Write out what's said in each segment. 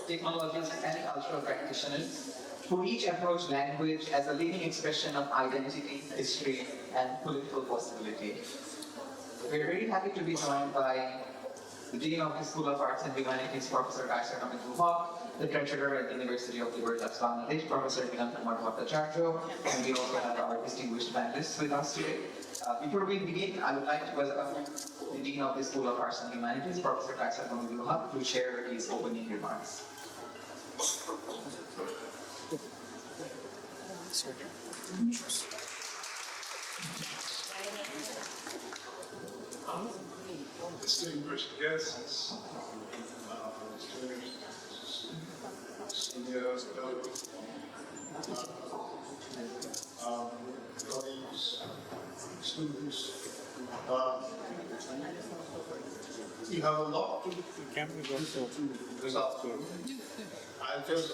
Technologists, and cultural practitioners who each approach language as a living expression of identity, history, and political possibility. We're very happy to be joined by the Dean of the School of Arts and Humanities, Professor Bawm, the Treasurer at the University of Liberty, Bangladesh, Professor Kumar Bhattacharya, and we also have our distinguished panelists with us today. Before we begin, I would like to welcome the Dean of the School of Arts and Humanities, Professor Bawm, to share his opening remarks. Distinguished guests, seniors, colleagues, students, we have a lot to this afternoon. I just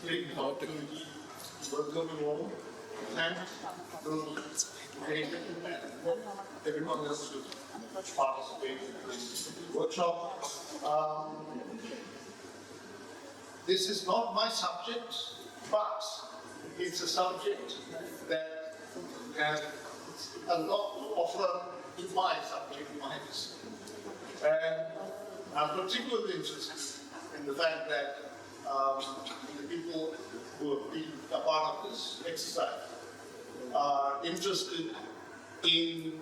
take the opportunity to welcome you all and to everyone else to participate in this workshop. This is not my subject, but it's a subject that has a lot to offer to my subject, my discipline. And I'm particularly interested in the fact that the people who have been a part of this exercise are interested in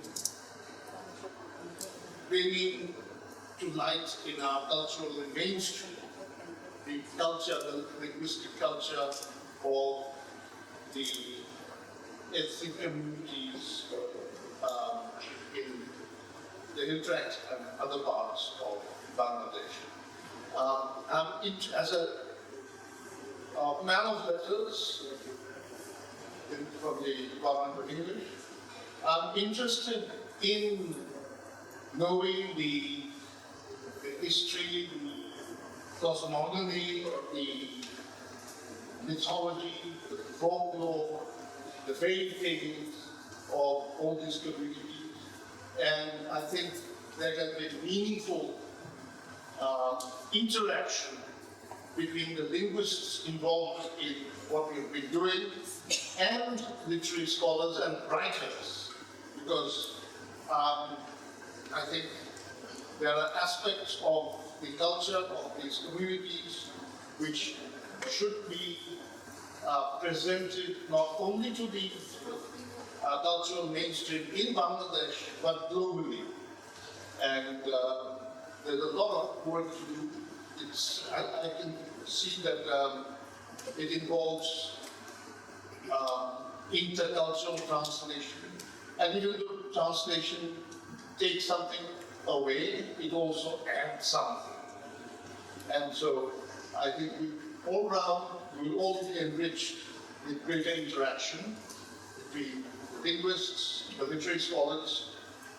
bringing to light in our cultural mainstream the culture, the linguistic culture of the ethnic communities in the Hilltract and other parts of Bangladesh. As a man of letters from the Department of English, I'm interested in knowing the history, the cosmogony, the mythology, the folklore, the fairy tales of all these communities. And I think there can be meaningful interaction between the linguists involved in what we've been doing and literary scholars and writers, because I think there are aspects of the culture of these communities which should be presented not only to the cultural mainstream in Bangladesh, but globally. And there's a lot of work to do. I can see that it involves intercultural translation. And even though translation takes something away, it also adds something. And so I think all round we will all be enriched with greater interaction between the linguists, the literary scholars,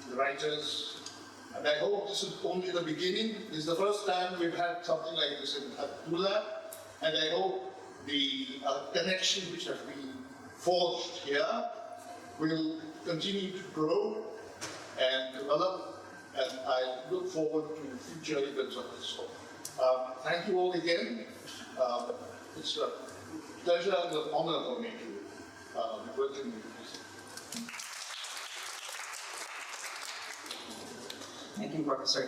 the writers. And I hope this is only the beginning. This is the first time we've had something like this in ULAB. And I hope the connection which has been forged here will continue to grow and develop, and I look forward to future events of this sort. Thank you all again. It's a pleasure and an honor for me to work with you. Thank you, Professor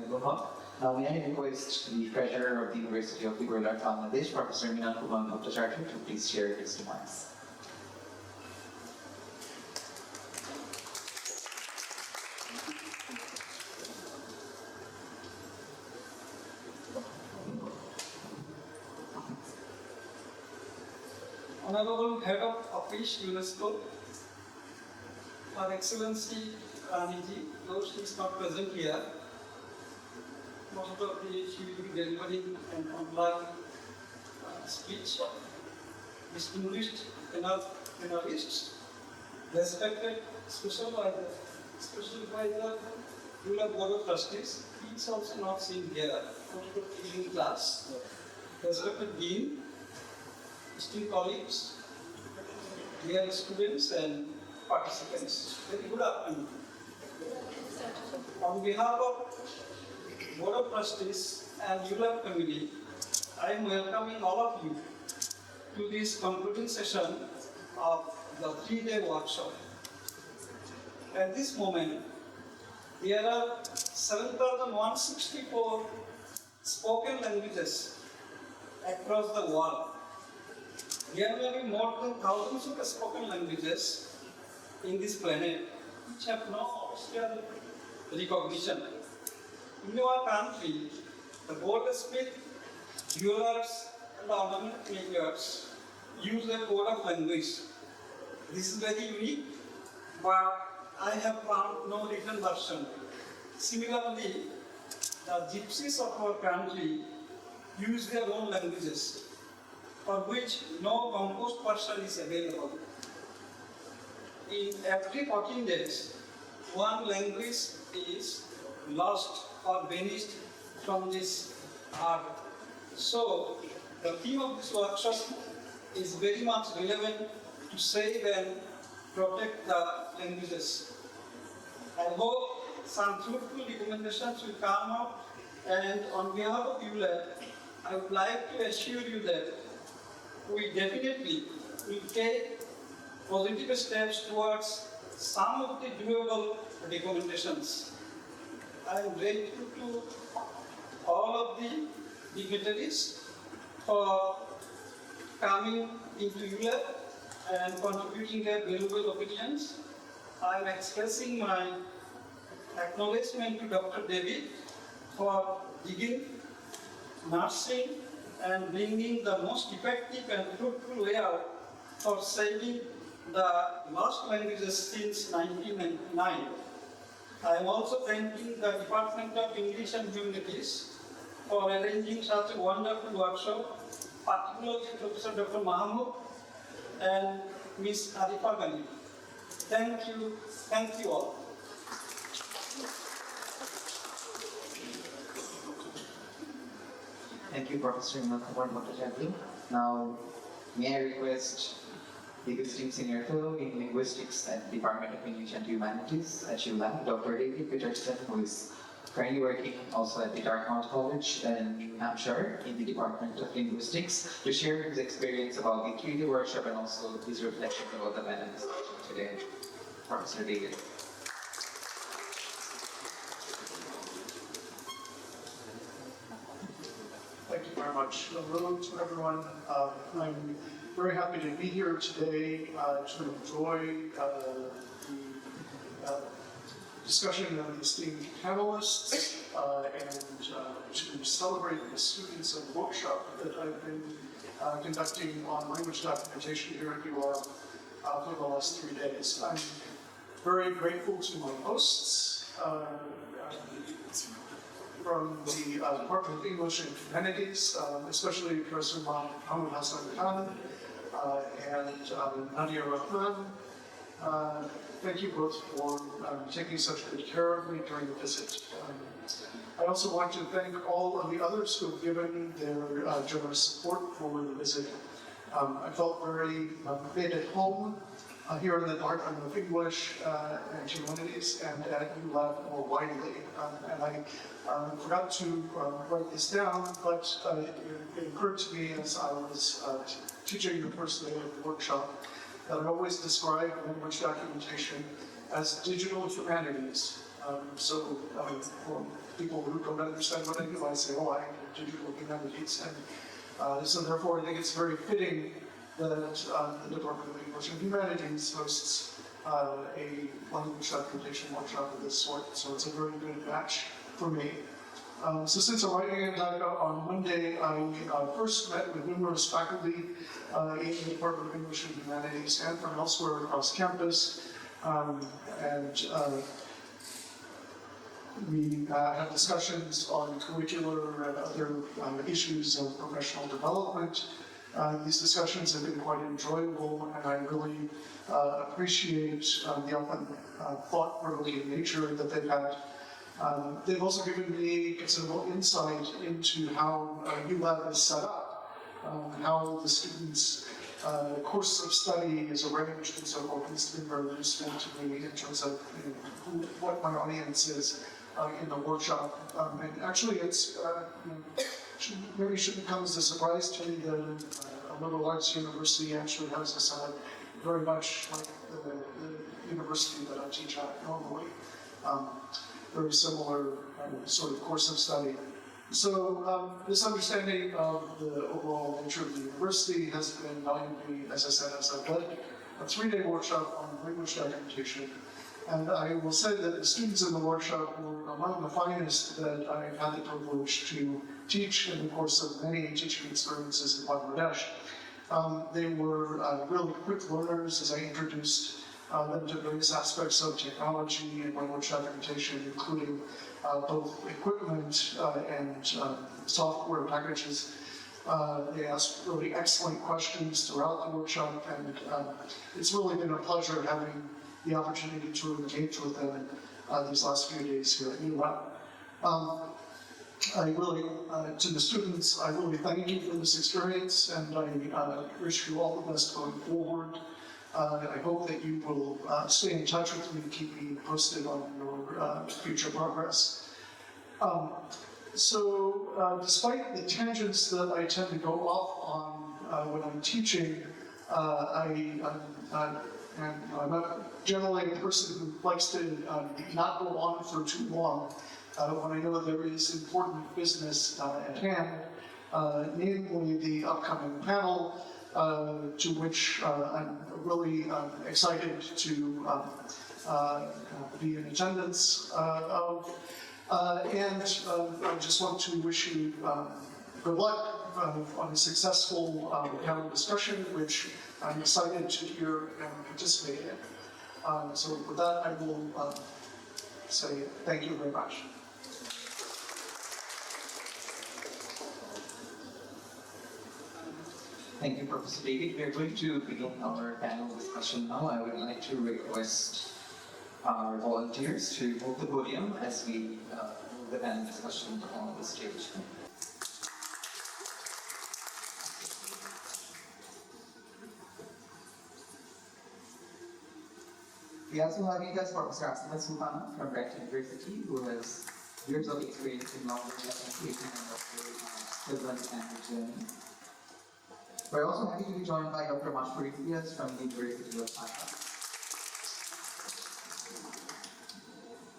Bawm. Now, may I request the Treasurer of the University of Liberty, Bangladesh, Professor Kumar Bhattacharya, to please share his remarks. Honorable Head of Office, UNESCO, Her Excellency Raniji, though she is not present here, most of the she will be delivering an online speech. Distinguished panelists, respected special advisor, ULAB Board of Trustees, he is also not seen here, for the evening class. Respected Dean, esteemed colleagues, dear students and participants. Very good afternoon. On behalf of Board of Trustees and ULAB committee, I am welcoming all of you to this concluding session of the 3-day workshop. At this moment, there are 7,164 spoken languages across the world. There may be more than thousands of spoken languages in this planet which have no official recognition. In our country, the border speak viewers and ornament makers use a code of language. This is very unique, but I have found no written version. Similarly, the gypsies of our country use their own languages, for which no composed version is available. In every 14 days, one language is lost or vanished from this earth. So, the theme of this workshop is very much relevant to save and protect the languages. I hope some fruitful recommendations will come up, and on behalf of ULAB, I would like to assure you that we definitely will take positive steps towards some of the doable recommendations. I am grateful to all of the dignitaries for coming into ULAB and contributing their valuable opinions. I am expressing my acknowledgement to Dr. David for digging, nursing, and bringing the most effective and fruitful way out for saving the lost languages since 1999. I am also thanking the Department of English and Humanities for arranging such a wonderful workshop, particularly Professor Dr. Mahmood and Ms. Arifa Ghani. Thank you all. Thank you, Professor Mahmood Motajadli. Now, may I request the visiting Senior Fellow in Linguistics at the Department of English and Humanities at ULAB, Dr. David Peterson, who is currently working also at the Dartmouth College in New Hampshire in the Department of Linguistics, to share his experience about the 3-day workshop and also his reflections about the panel discussion today. Professor David. Thank you very much. Hello to everyone. I'm very happy to be here today to enjoy the discussion of esteemed panelists and to celebrate the students of the workshop that I've been conducting on language documentation here at ULAB for the last 3 days. I'm very grateful to my hosts from the Department of English and Humanities, especially Professor Mahmoud Hassan Khan and Nadia Rahman. Thank you both for taking such good care of me during the visit. I also want to thank all of the others who have given their generous support for the visit. I felt very made at home here in the Department of English and Humanities and at ULAB more widely. And I forgot to write this down, but it occurred to me as I was teaching the first day of the workshop that I always describe language documentation as digital humanities. So for people who don't understand what I do, I say, oh, I do digital humanities. And so therefore, I think it's very fitting that the Department of English and Humanities hosts a language documentation workshop of this sort. So it's a very good match for me. So since arriving in Dhaka on Monday, I first met with numerous faculty in the Department of English and Humanities and from elsewhere across campus. We had discussions on curricular and other issues of professional development. These discussions have been quite enjoyable, and I really appreciate the often thought-provoking nature that they've had. They've also given me considerable insight into how ULAB is set up, how the students course of study is arranged and so forth has been very useful to me in terms of what my audience is in the workshop. And actually, it's maybe shouldn't come as a surprise to me that a liberal arts university actually has a side very much like the university that I teach at normally. Very similar sort of course of study. So this understanding of the overall nature of the university has been valuable, as I said, as I've led a 3-day workshop on language documentation. And I will say that the students in the workshop were among the finest that I've had the privilege to teach in the course of many teaching experiences in Bangladesh. They were really quick learners as I introduced them to various aspects of technology and language documentation, including both equipment and software packages. They asked really excellent questions throughout the workshop, and it's really been a pleasure having the opportunity to engage with them these last few days here at ULAB. I really, to the students, I really thank you for this experience, and I wish you all the best going forward. I hope that you will stay in touch with me and keep me posted on your future progress. Despite the tangents that I tend to go off on when I'm teaching, I'm generally a person who likes to not go on for too long when I know there is important business at hand, namely the upcoming panel, to which I'm really excited to be in attendance of. And I just want to wish you good luck on a successful panel discussion, which I'm excited to hear and participate in. So with that, I will say thank you very much. Thank you, Professor David. We are going to begin our panel discussion now. I would like to request our volunteers to move the podium as we move the panel discussion on the stage. We also have with us Professor Asma Sultana from Dartmouth University, who has years of experience in language documentation and equivalent language learning. We're also happy to be joined by Dr. Mashpuri Fias from the University of Dhaka.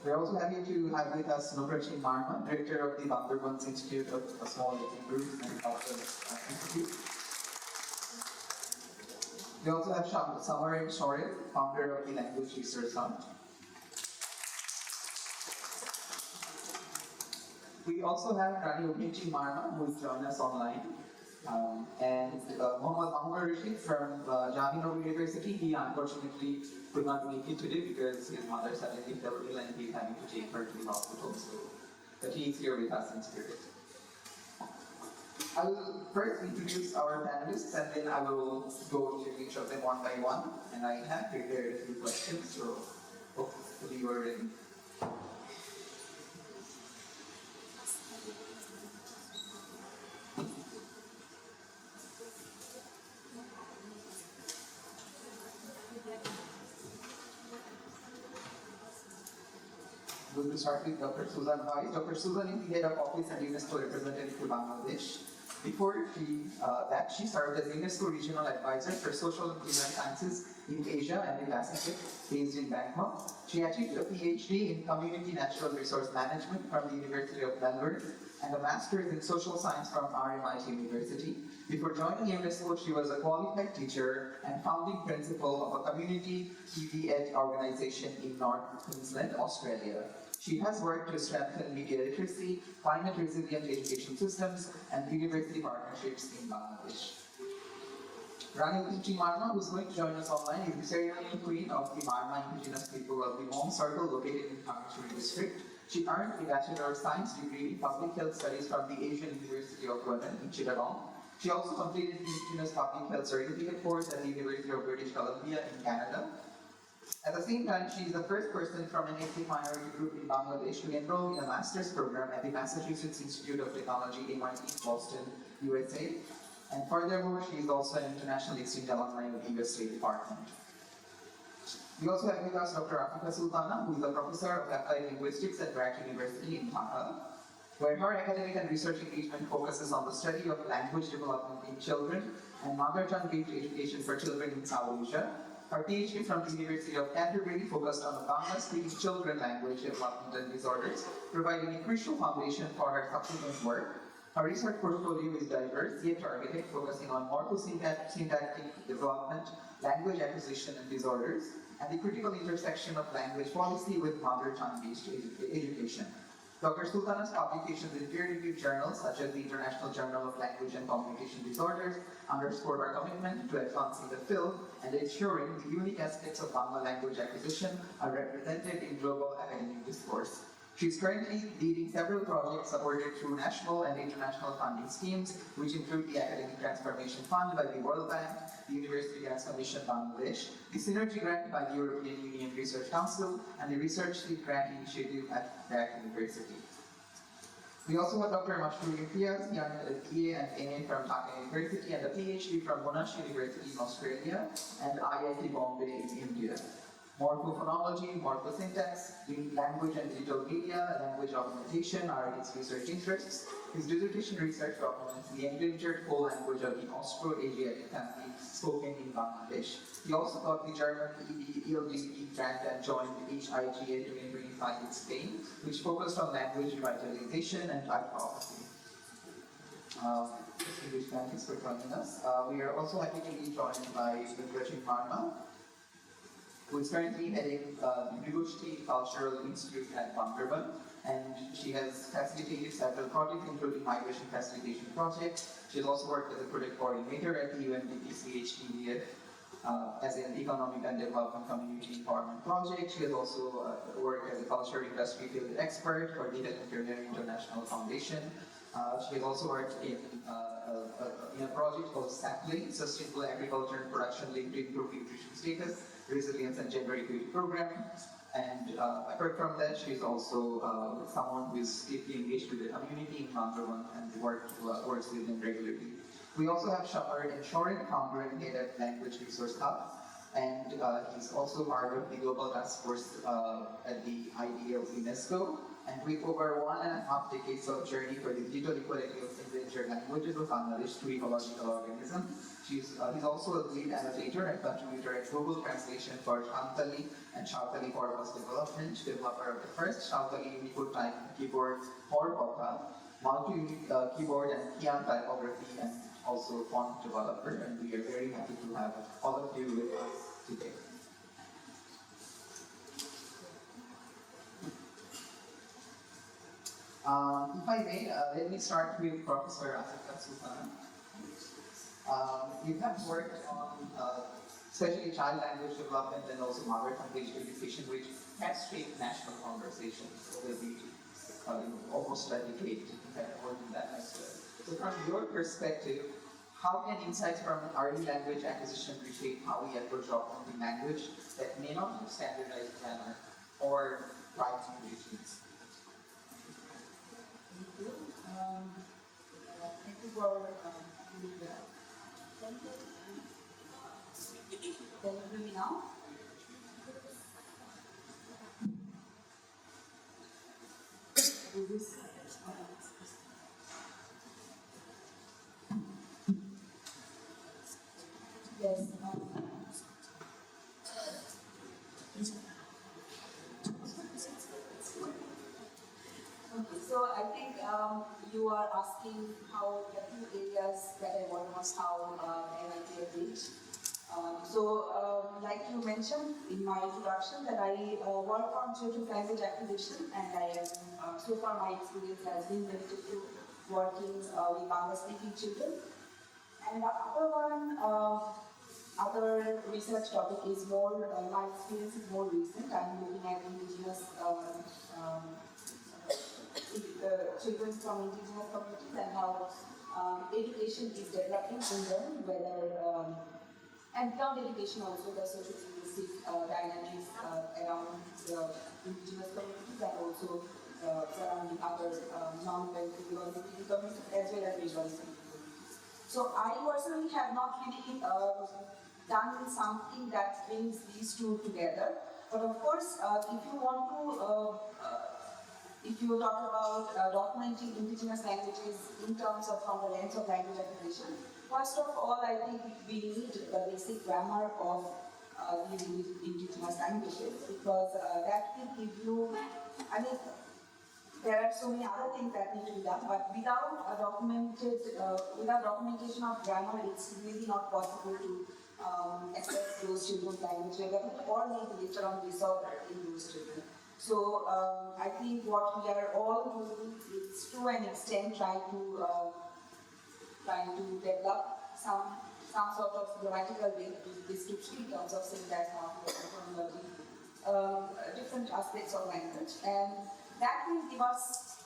We're also happy to have with us Nobrachi Marma, Director of the Bawm Institute of Small Little Groups and Cultural Institute. We also have Samarin Shoret, founder of the Linguistics Research. We also have Rani Marma, who is joining us online. And Muhammad Rashid from Jamia University. He unfortunately could not make it today because his mother suddenly fell ill and he's having to take her to the hospital. But he is here with us in spirit. I will first introduce our panelists and then I will go to each of them one by one. And I have prepared a few questions, so hopefully you are ready. Going to start with Dr. Susan Bhai. Dr. Susan is the head of office and UNESCO representative to Bangladesh. Before she served as UNESCO regional advisor for social and human sciences in Asia and the Pacific, based in Bangkok. She achieved a PhD in community natural resource management from the University of Melbourne and a master's in social science from RMIT University. Before joining UNESCO, she was a qualified teacher and founding principal of a community TV ed organization in North Queensland, Australia. She has worked to strengthen media literacy, climate-resilient education systems, and university partnerships in Bangladesh. Rani Marma, who is going to join us online, is the ceremonial queen of the Marma indigenous people of the Bawm Circle located in Kamishuri district. She earned a Bachelor of Science degree in Public Health Studies from the Asian University of Women in Chittagong. She also completed the Indigenous Public Health Certificate course at the University of British Columbia in Canada. At the same time, she is the first person from an ethnic minority group in Bangladesh to enroll in a master's program at the Massachusetts Institute of Technology, MIT, Boston, USA. And furthermore, she is also an international exchange alumni of the US State Department. We also have with us Dr. Afika Sultana, who is a professor of applied linguistics at Bragg University in Dhaka, where her academic and research engagement focuses on the study of language development in children and mother tongue-based education for children in South Asia. Her PhD from the University of Canterbury focused on the Bangla-speaking children language development and disorders, providing a crucial foundation for her subsequent work. Her research portfolio is diverse yet targeted, focusing on morphosyntactic development, language acquisition and disorders, and the critical intersection of language policy with mother tongue-based education. Dr. Sultana's publications in peer-reviewed journals such as the International Journal of Language and Communication Disorders underscore our commitment to advancing the field and ensuring the unique aspects of Bangla language acquisition are represented in global academic discourse. She is currently leading several projects supported through national and international funding schemes, which include the Academic Transformation Fund by the World Bank, the University Grants Commission Bangladesh, the Synergy Grant by the European Union Research Council, and the Research Seed Grant Initiative at Bragg University. We also have Dr. Mashroor Imtiaz, he earned a BA and MA from Dhaka University and a PhD from Monash University in Australia and IIT Bombay in India. Morphophonology, morphosyntax, language and digital media, language augmentation are his research interests. His dissertation research documents the endangered whole language of the Austro-Asiatic family spoken in Bangladesh. He also got the German ELGB grant and joined HIGA 2025 in Spain, which focused on language revitalization and typography. Distinguished panelists for joining us. We are also happy to be joined by Marma, who is currently heading the Linguistics Cultural Institute at Bawm, and she has facilitated several projects, including migration facilitation projects. She has also worked as a project coordinator at the UNDP-CHTDF as an economic and development community empowerment project. She has also worked as a culture industry field expert for the Veterinary International Foundation. She has also worked in a project called SAPLING, Sustainable Agriculture and Production Linked to Improve Nutrition Status, Resilience and Gender Equity Program. And apart from that, she's also someone who is deeply engaged with the community in Bangladesh and works with them regularly. We also have Shamar Enshorin, founder and head of Language Resource Hub, and he's also part of the Global Task Force at the IDA of UNESCO. And with over 1.5 decades of journey for the digital equality of endangered languages of Bangladesh to ecological organisms, he's also a lead annotator and contributor at Google Translation for Shantali and Shantali Corpus Development, developer of the first Shantali Unicode type keyboard for Kotha, multi-unit keyboard and Kian typography, and also font developer. And we are very happy to have all of you with us today. If I may, let me start with Professor Afika Sultana. You have worked on especially child language development and also mother tongue-based education, which has shaped national conversations over the almost a decade, in fact more than that as well. So from your perspective, how can insights from early language acquisition reshape how we approach augmenting language that may not have standardized grammar or right languages? Thank you. Thank you for doing that. Thank you. Can you hear me now? Yes. Okay, so I think you are asking how the two areas that I work on, how NIT reach. Like you mentioned in my introduction, that I work on children's language acquisition, and I am so far my experience has been limited to working with Bangla-speaking children. And the other one, other research topic is more, my experience is more recent. I'm looking at indigenous children from indigenous communities and how education is developing in them, whether and beyond education also the social linguistic dynamics around the indigenous communities and also surrounding other non-linguistic communities as well as visual communities. So So I personally have not really done something that brings these two together. But of course, if you want to, if you talk about documenting indigenous languages in terms of from the lens of language acquisition, first of all, I think we need the basic grammar of these indigenous languages, because that will give you, I mean, there are so many other things that need to be done, but without a without documentation of grammar, it's really not possible to assess those children's language development or maybe later on disorder in those children. So I think what we are all doing is to an extent trying to develop some sort of grammatical description in terms of syntax, morphology, different aspects of language, and that will give us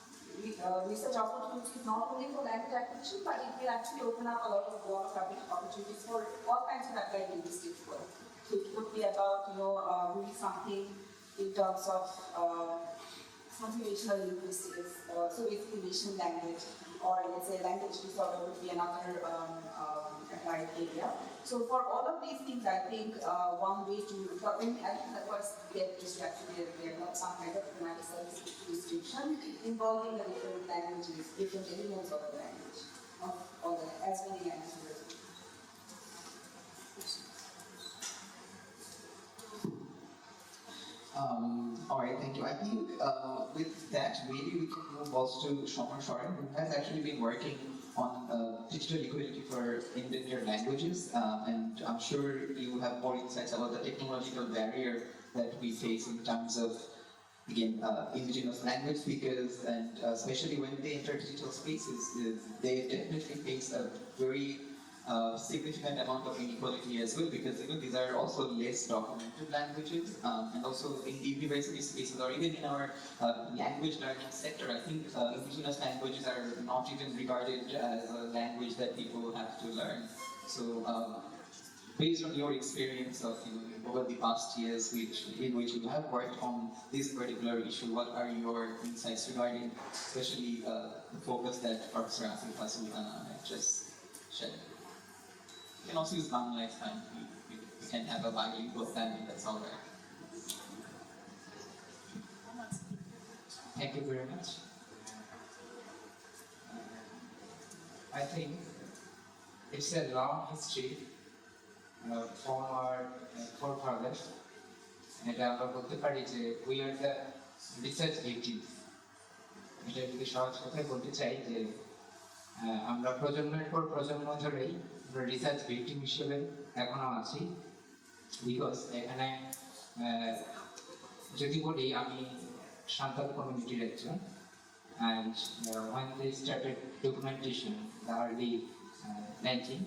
research opportunities not only for language acquisition, but it will actually open up a lot of work opportunities for all kinds of applied linguistics work. So it could be about doing something in terms of motivational linguistics, so basically nation language, or let's say language disorder would be another applied area. So for all of these things, I think one way to, I think the first step is to actually develop some kind of grammatical description involving the different languages, different elements of the language, of as many languages. All right, thank you. I think with that, maybe we can move also to Shomer Shoren, who has actually been working on digital equality for endangered languages, and I'm sure you have more insights about the technological barrier that we face in terms of, again, indigenous language speakers, and especially when they enter digital spaces, they definitely face a very significant amount of inequality as well, because these are also less documented languages, and also in the university spaces or even in our language learning sector, I think indigenous languages are not even regarded as a language that people have to learn. So based on your experience of over the past years in which you have worked on this particular issue, what are your insights regarding especially the focus that Professor Asif had just shared? You can also use Bawm next time. We can have a bilingual family, that's all right. Thank you very much. I think it's a long history from our forefathers, and আমরা বলতে পারি যে we are the research victims. এটা যদি সহজ কথায় বলতে চাই যে আমরা প্রজন্মের পর প্রজন্ম ধরেই রিসার্চ ভিকটিম হিসেবে এখনো আছি, বিকজ এখানে যদি বলি আমি সাঁওতাল কমিউনিটির একজন, and when they started documentation the early 19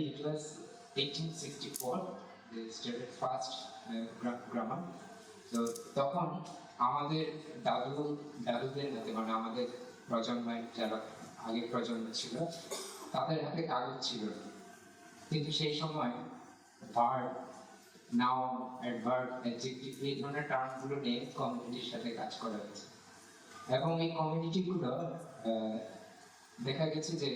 it was 1864 they started first grammar. So তখন আমাদের দাদুদের হাতে, মানে আমাদের প্রজন্মের যারা আগের প্রজন্ম ছিল তাদের হাতে কাগজ ছিল, কিন্তু সেই সময় ভার্ব, নাউন, অ্যাডভার্ব, অ্যাডজেক্টিভ এই ধরনের টার্মগুলো নিয়ে কমিউনিটির সাথে কাজ করা হয়েছে, এবং এই কমিউনিটিগুলো দেখা গেছে যে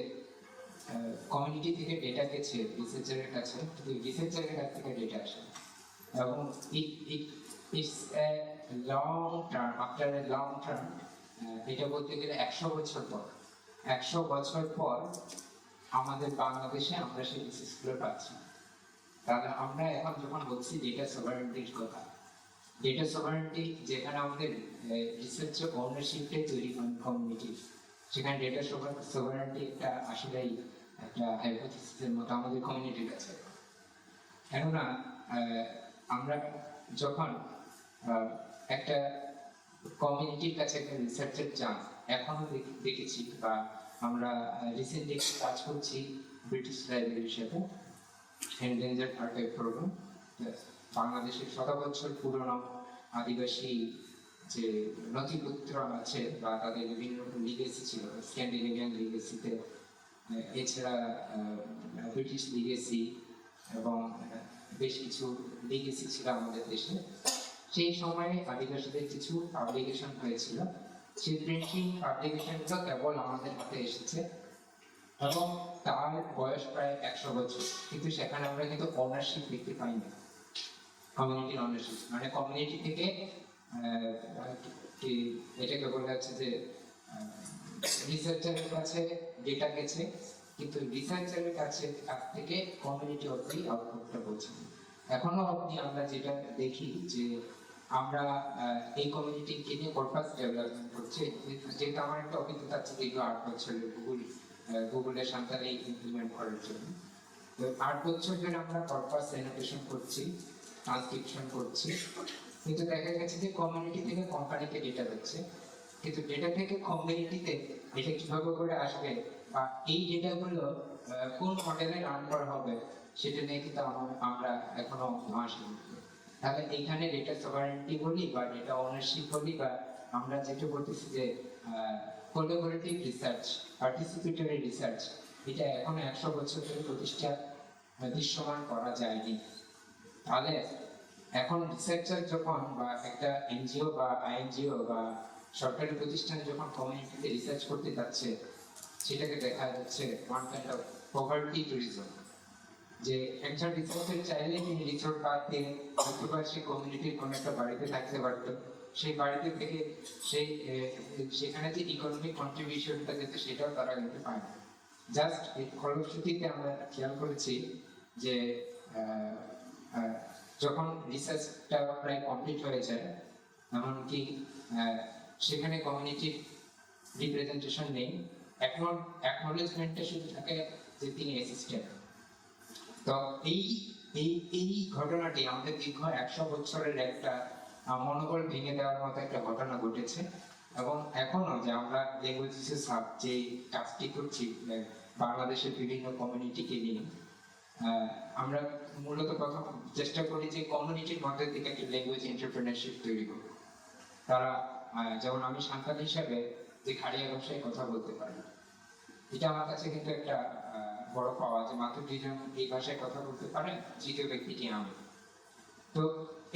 কমিউনিটি থেকে ডেটা গেছে রিসার্চারের কাছে, কিন্তু রিসার্চারের কাছ থেকে ডেটা আসে, এবং it's a long term, after a long term, এটা বলতে গেলে 100 বছর পর আমাদের বাংলাদেশে আমরা সেই রিসার্চগুলো পাচ্ছি। তাহলে আমরা এখন যখন বলছি ডেটা সভারেন্টির কথা, ডেটা সভারেন্টি যেখানে আমাদের রিসার্চ ওনারশিপটাই তৈরি করেন কমিউনিটি, সেখানে ডেটা সভারেন্টি একটা আসলেই একটা হাইপোথিসিসের মতো আমাদের কমিউনিটির কাছে। কেননা আমরা যখন একটা কমিউনিটির কাছে একটা রিসার্চের যান, এখনো দেখেছি বা আমরা রিসেন্টলি কাজ করছি ব্রিটিশ লাইব্রেরির সাথে এনডেঞ্জার্ড আর্কাইভ প্রোগ্রাম, বাংলাদেশের 100 বছর পুরনো আদিবাসী যে নথিপত্র আছে বা তাদের বিভিন্ন রকম লিগেসি ছিল, স্ক্যান্ডিনেভিয়ান লিগেসিতে, এছাড়া ব্রিটিশ লিগেসি এবং বেশ কিছু লিগেসি ছিল আমাদের দেশে। সেই সময়ে আদিবাসীদের কিছু পাবলিকেশন হয়েছিল, সেই প্রিন্টিং পাবলিকেশনগুলো কেবল আমাদের হাতে এসেছে এবং তার বয়স প্রায় 100 বছর, কিন্তু সেখানে আমরা কিন্তু অনারশিপ দেখতে পাই না। কমিউনিটি অনারশিপ মানে কমিউনিটি থেকে এটাকে বলা যাচ্ছে যে রিসার্চারের কাছে ডেটা গেছে, কিন্তু রিসার্চারের কাছ থেকে কমিউনিটি অবধি আউটপুটটা পৌঁছে। এখনো অবধি আমরা যেটা দেখি যে আমরা এই কমিউনিটিকে নিয়ে কর্পাস ডেভেলপমেন্ট করছি, যেহেতু আমার একটা অভিজ্ঞতা আছে দীর্ঘ 8 বছরের গুগলের সান্তালি ইমপ্লিমেন্ট করার জন্য। তো 8 বছর ধরে আমরা কর্পাস অ্যানোটেশন করছি, ট্রান্সক্রিপশন করছি, কিন্তু দেখা গেছে যে কমিউনিটি থেকে কোম্পানিকে ডেটা দিচ্ছে, কিন্তু ডেটা থেকে কমিউনিটিতে এটা কিভাবে করে আসবে বা এই ডেটাগুলো কোন মডেলে রান করা হবে সেটা নিয়ে কিন্তু আমরা এখনো ধোঁয়াশা। তাহলে এইখানে ডেটা সভারেন্টি বলি বা ডেটা ওনারশিপ বলি বা আমরা যেটা বলতেছি যে কোলাবোরেটিভ রিসার্চ, পার্টিসিপেটরি রিসার্চ, এটা এখনো 100 বছর ধরে প্রতিষ্ঠা দৃশ্যমান করা যায়নি। তাহলে এখন রিসার্চার যখন বা একটা এনজিও বা আইএনজিও বা সরকারি প্রতিষ্ঠানে যখন কমিউনিটিতে রিসার্চ করতে যাচ্ছে, সেটাকে দেখা যাচ্ছে one kind of poverty tourism, যে একজন রিসার্চার চাইলে তিনি রিসোর্ট পার্ক দিয়ে অথবা সেই কমিউনিটির কোনো একটা বাড়িতে থাকতে পারত, সেই বাড়িতে থেকে সেই সেখানে যে ইকোনমিক কন্ট্রিবিউশনটা যেতে সেটাও তারা কিন্তু পায় না। জাস্ট এই ফলশ্রুতিতে আমরা খেয়াল করেছি যে যখন রিসার্চটা প্রায় কমপ্লিট হয়ে যায়, এমনকি সেখানে কমিউনিটির রিপ্রেজেন্টেশন নেই, অ্যাকনোলেজমেন্টটা শুধু থাকে যে তিনি অ্যাসিস্ট্যান্ট। তো এই ঘটনাটি আমাদের দীর্ঘ 100 বছরের একটা মনোবল ভেঙে দেওয়ার মতো একটা ঘটনা ঘটেছে। এবং এখনো যে আমরা ল্যাঙ্গুয়েজেস হাব যে কাজটি করছি বাংলাদেশের বিভিন্ন কমিউনিটিকে নিয়ে, আমরা মূলত প্রথম চেষ্টা করি যে কমিউনিটির মধ্যে থেকে একটা ল্যাঙ্গুয়েজ এন্টারপ্রেনারশিপ তৈরি করব। তারা যেমন আমি সান্তাল হিসাবে যে খাড়িয়া ভাষায় কথা বলতে পারি, এটা আমার কাছে কিন্তু একটা বড় পাওয়া, যে মাত্র 2 জন এই ভাষায় কথা বলতে পারেন, তৃতীয় ব্যক্তিটি আমি। তো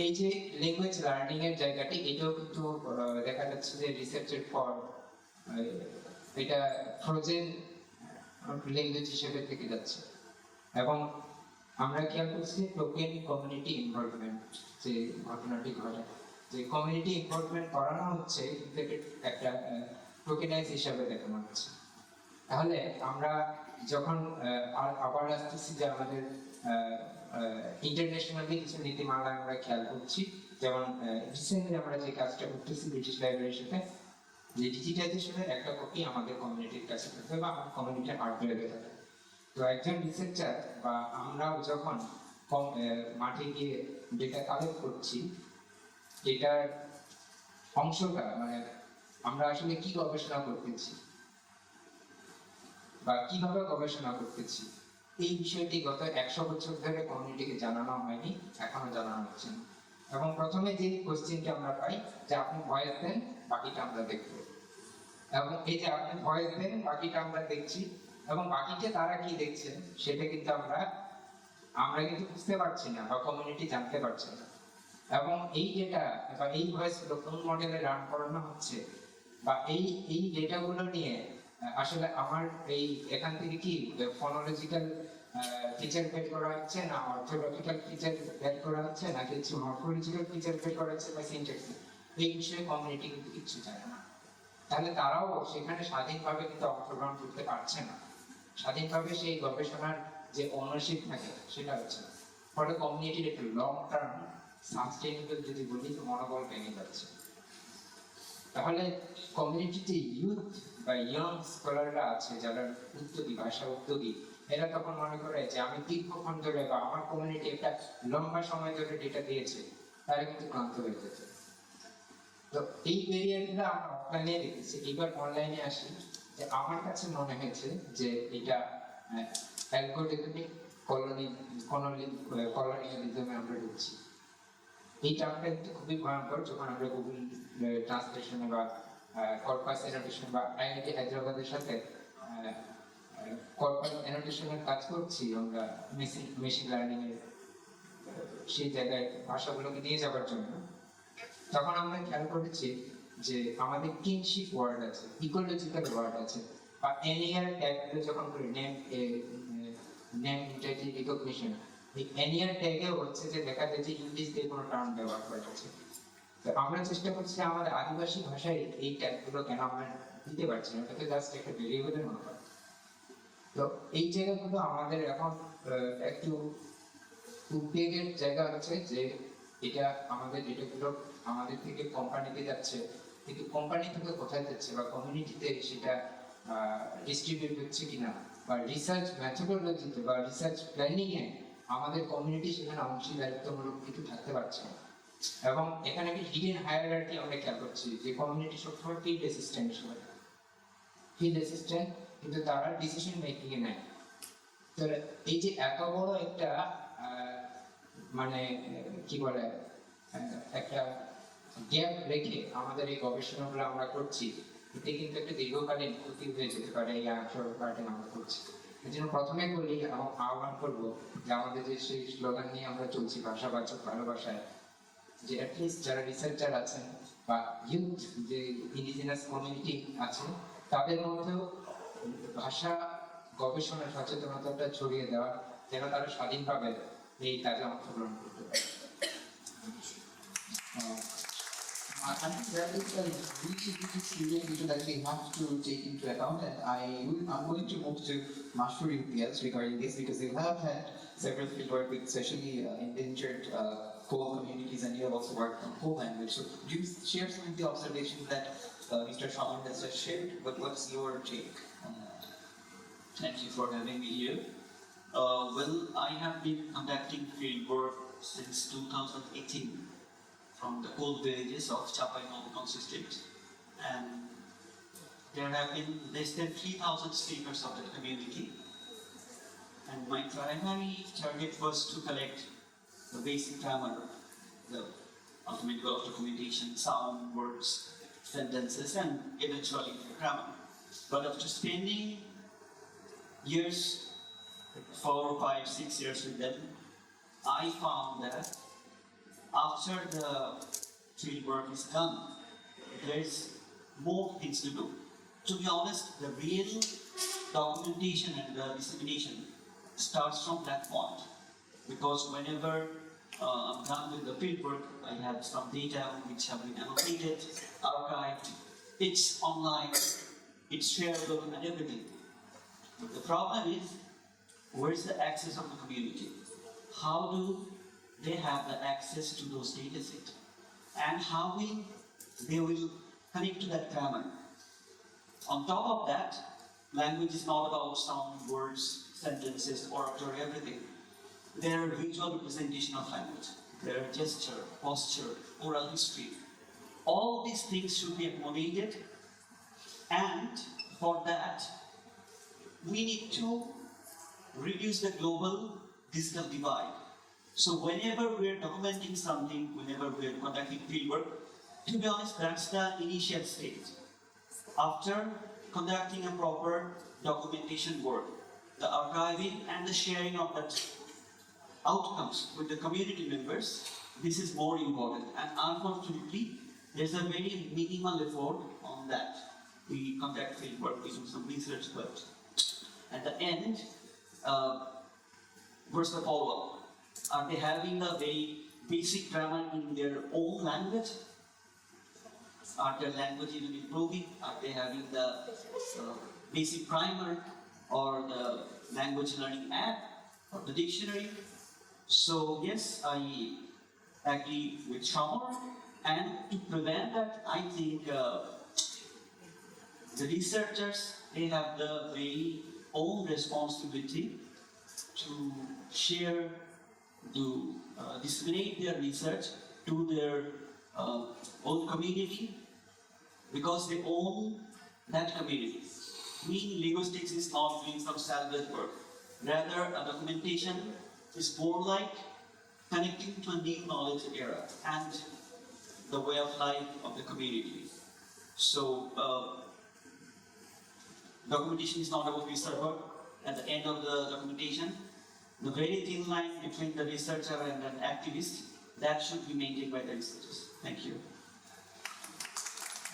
এই যে ল্যাঙ্গুয়েজ লার্নিং এর জায়গাটি, এটাও কিন্তু দেখা যাচ্ছে যে রিসার্চের পর এটা ফ্রোজেন ল্যাঙ্গুয়েজ হিসেবে থেকে যাচ্ছে। এবং আমরা খেয়াল করছি টোকেন কমিউনিটি ইনভলভমেন্ট যে ঘটনাটি ঘটে, যে কমিউনিটি ইনভলভমেন্ট করানো হচ্ছে কিন্তু একটা টোকেনাইজ হিসাবে দেখানো হচ্ছে। তাহলে আমরা যখন আবার আসতেছি যে আমাদের ইন্টারন্যাশনালি কিছু নীতিমালা আমরা খেয়াল করছি, যেমন রিসেন্টলি আমরা যে কাজটা করতেছি ব্রিটিশ লাইব্রেরির সাথে, যে ডিজিটাইজেশনের একটা কপি আমাদের কমিউনিটির কাছে থাকবে বা আমার কমিউনিটির হার্ডওয়্যারে থাকবে। তো একজন রিসার্চার বা আমরাও যখন মাঠে গিয়ে ডেটা কালেক্ট করছি, এটার অংশটা মানে আমরা আসলে কি গবেষণা করতেছি বা কিভাবে গবেষণা করতেছি, এই বিষয়টি গত 100 বছর ধরে কমিউনিটিকে জানানো হয়নি, এখনো জানানো হচ্ছে না। এবং প্রথমে যে কোশ্চেনটা আমরা পাই যে আপনি ভয়েস দেন, বাকিটা আমরা দেখব। এবং এই যে আপনি ভয়েস দেন, বাকিটা আমরা দেখছি, এবং বাকিটা তারা কি দেখছেন সেটা কিন্তু আমরা কিন্তু বুঝতে পারছি না বা কমিউনিটি জানতে পারছে না। এবং এই ডেটা বা এই ভয়েসগুলো কোন মডেলে রান করানো হচ্ছে বা এই ডেটাগুলো নিয়ে আসলে আমার এখান থেকে কি ফনোলজিক্যাল ফিচার বের করা হচ্ছে, না অর্থোগ্রাফিক্যাল ফিচার বের করা হচ্ছে, না কিছু মরফোলজিক্যাল ফিচার বের করা হচ্ছে বা সিনট্যাক্স, এই বিষয়ে কমিউনিটি কিন্তু কিছু জানে না। তাহলে তারাও সেখানে স্বাধীনভাবে কিন্তু অংশগ্রহণ করতে পারছে না, স্বাধীনভাবে সেই গবেষণার যে ওনারশিপ থাকে সেটা হচ্ছে না। ফলে কমিউনিটির একটু লং টার্ম সাস্টেইনেবল যদি বলি মনোবল ভেঙে যাচ্ছে। তাহলে কমিউনিটিতে ইউথ বা ইয়ং স্কলাররা আছে যারা উদ্যোগী, ভাষা উদ্যোগী, এরা তখন মনে করে যে আমি দীর্ঘক্ষণ ধরে বা আমার কমিউনিটি একটা লম্বা সময় ধরে ডেটা দিয়েছে, তারা কিন্তু ক্লান্ত হয়ে যেত। তো এই ব্যারিয়ারগুলো আমরা অফলাইনে দেখেছি, এবার অনলাইনে আসি। যে আমার কাছে মনে হয়েছে যে এটা অ্যালগরিদমিক কলোনিয়ালিজমে আমরা ঢুকছি। এই টার্মটা কিন্তু খুবই ভয়ঙ্কর যখন আমরা গুগল ট্রান্সলেশনে বা কর্পাস অ্যানোটেশন বা আইআইটি হায়দ্রাবাদের সাথে কর্পাস অ্যানোটেশনের কাজ করছি আমরা মেশিন লার্নিং এর সেই জায়গায় ভাষাগুলোকে নিয়ে যাওয়ার জন্য। তখন আমরা খেয়াল করেছি যে আমাদের কিনশিপ ওয়ার্ড আছে, ইকোলজিক্যাল ওয়ার্ড আছে, বা এনিয়ার ট্যাগ যখন করে নেম এন্টিটি রিকগনিশন, এই এনিয়ার ট্যাগে হচ্ছে যে দেখা যায় যে ইংলিশ দিয়ে কোনো টার্ম ব্যবহার করা হচ্ছে। তো আমরা চেষ্টা করছি আমাদের আদিবাসী ভাষায় এই ট্যাগগুলো কেন আমরা দিতে পারছি না, এটাকে জাস্ট একটা ভেরিয়েবলের মতো হয়। তো এই জায়গাগুলো আমাদের এখন একটু উদ্বেগের জায়গা হচ্ছে যে এটা আমাদের যেটাগুলো আমাদের থেকে কোম্পানিতে যাচ্ছে, কিন্তু কোম্পানি থেকে কোথায় যাচ্ছে বা কমিউনিটিতে সেটা ডিস্ট্রিবিউট হচ্ছে কিনা, বা রিসার্চ ম্যাথোডোলজিতে বা রিসার্চ প্ল্যানিং এ আমাদের কমিউনিটি সেখানে অংশীদারিত্বমূলক কিছু থাকতে পারছে না। এবং এখানে একটা হিডেন হায়ারার্কি আমরা খেয়াল করছি যে কমিউনিটি সবসময় ফিল্ড অ্যাসিস্ট্যান্ট হিসেবে, ফিল্ড অ্যাসিস্ট্যান্ট, কিন্তু তারা ডিসিশন মেকিং এ নেয়। তো এই যে এত বড় একটা মানে কি বলে একটা গ্যাপ রেখে আমাদের এই গবেষণাগুলো আমরা করছি, এতে কিন্তু একটা দীর্ঘকালীন ক্ষতি হয়ে যেতে পারে এই আশঙ্কাটা আমরা করছি। এই জন্য প্রথমে বলি এবং আহ্বান করবো যে আমাদের যে সেই স্লোগান নিয়ে আমরা চলছি ভাষাবাচক ভালোবাসায়, যে অ্যাটলিস্ট যারা রিসার্চার আছেন বা ইউথ যে ইন্ডিজিনাস কমিউনিটি আছে তাদের মধ্যেও ভাষা গবেষণা সচেতনতাটা ছড়িয়ে দেওয়া, যেন তারা স্বাধীনভাবে এই কাজে অংশগ্রহণ করতে পারে। I think that is a really serious issue that we have to take into account, and I'm going to move to Mashur UPS regarding this, because you have had several fieldwork with especially endangered coal communities, and you have also worked on coal language. So do you share some of the observations that Mr. Shaman has just shared? But what's your take on that? Thank you for having me here. Well, I have been conducting fieldwork since 2018 from the coal villages of Chapai Nongkong district, and there have been less than 3,000 speakers of the community. And my primary target was to collect the basic grammar, the ultimate goal of documentation, sound, words, sentences, and eventually the grammar. But after spending years, 4, 5, 6 years with them, I found that after the field work is done, there's more things to do. To be honest, the real documentation and the dissemination starts from that point. Because whenever I'm done with the field work, I have some data which have been annotated, archived, it's online, it's shareable and everything. But the problem is, where's the access of the community? How do they have the access to those data sets? And how they will connect to that grammar? On top of that, language is not about sound, words, sentences, oratory, everything. There are visual representation of language. There are gesture, posture, oral history. All these things should be accommodated, and for that, we need to reduce the global digital divide. So whenever we're documenting something, whenever we're conducting fieldwork, to be honest, that's the initial stage. After conducting a proper documentation work, the archiving and the sharing of that outcomes with the community members, this is more important. And unfortunately, there's a very minimal effort on that. We conduct fieldwork, we do some research, but at the end, where's the follow-up? Are they having the very basic grammar in their own language? Are their language even improving? Are they having the basic primer or the language learning app or the dictionary? So yes, I agree with Shamar, and to prevent that, I think the researchers, they have the very own responsibility to share, to disseminate their research to their own community, because they own that community. We in linguistics is not doing some salvage work. Rather, a documentation is more like connecting to a new knowledge era and the way of life of the community. So, documentation is not about research work. At the end of the documentation, the very thin line between the researcher and an activist, that should be maintained by the researchers. Thank you.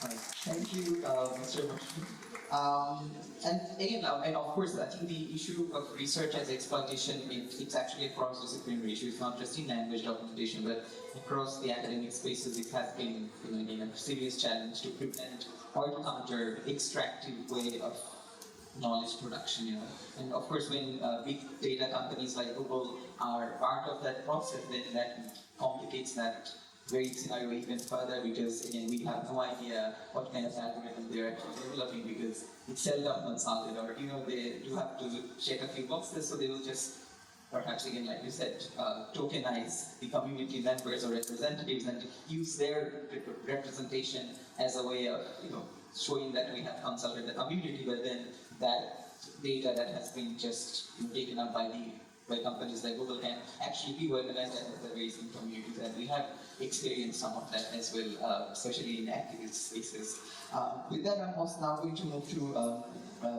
Right. Thank you, Mr. Bashir. And again, and of course, I think the issue of research as exploitation, it's actually a cross-disciplinary issue. It's not just in language documentation, but across the academic spaces, it has been, again, a serious challenge to prevent or to counter extractive way of knowledge production. And of course, when big data companies like Google are part of that process, then that complicates that very scenario even further, because again, we have no idea what kind of algorithm they're actually developing, because it's seldom consulted, or they do have to check a few boxes, so they will just perhaps, again, like you said, tokenize the community members or representatives and use their representation as a way of showing that we have consulted the community, but then that data that has been just taken up by companies like Google can actually be weaponized at the very same communities, and we have experienced some of that as well, especially in activist spaces. With that, I'm also now going to move to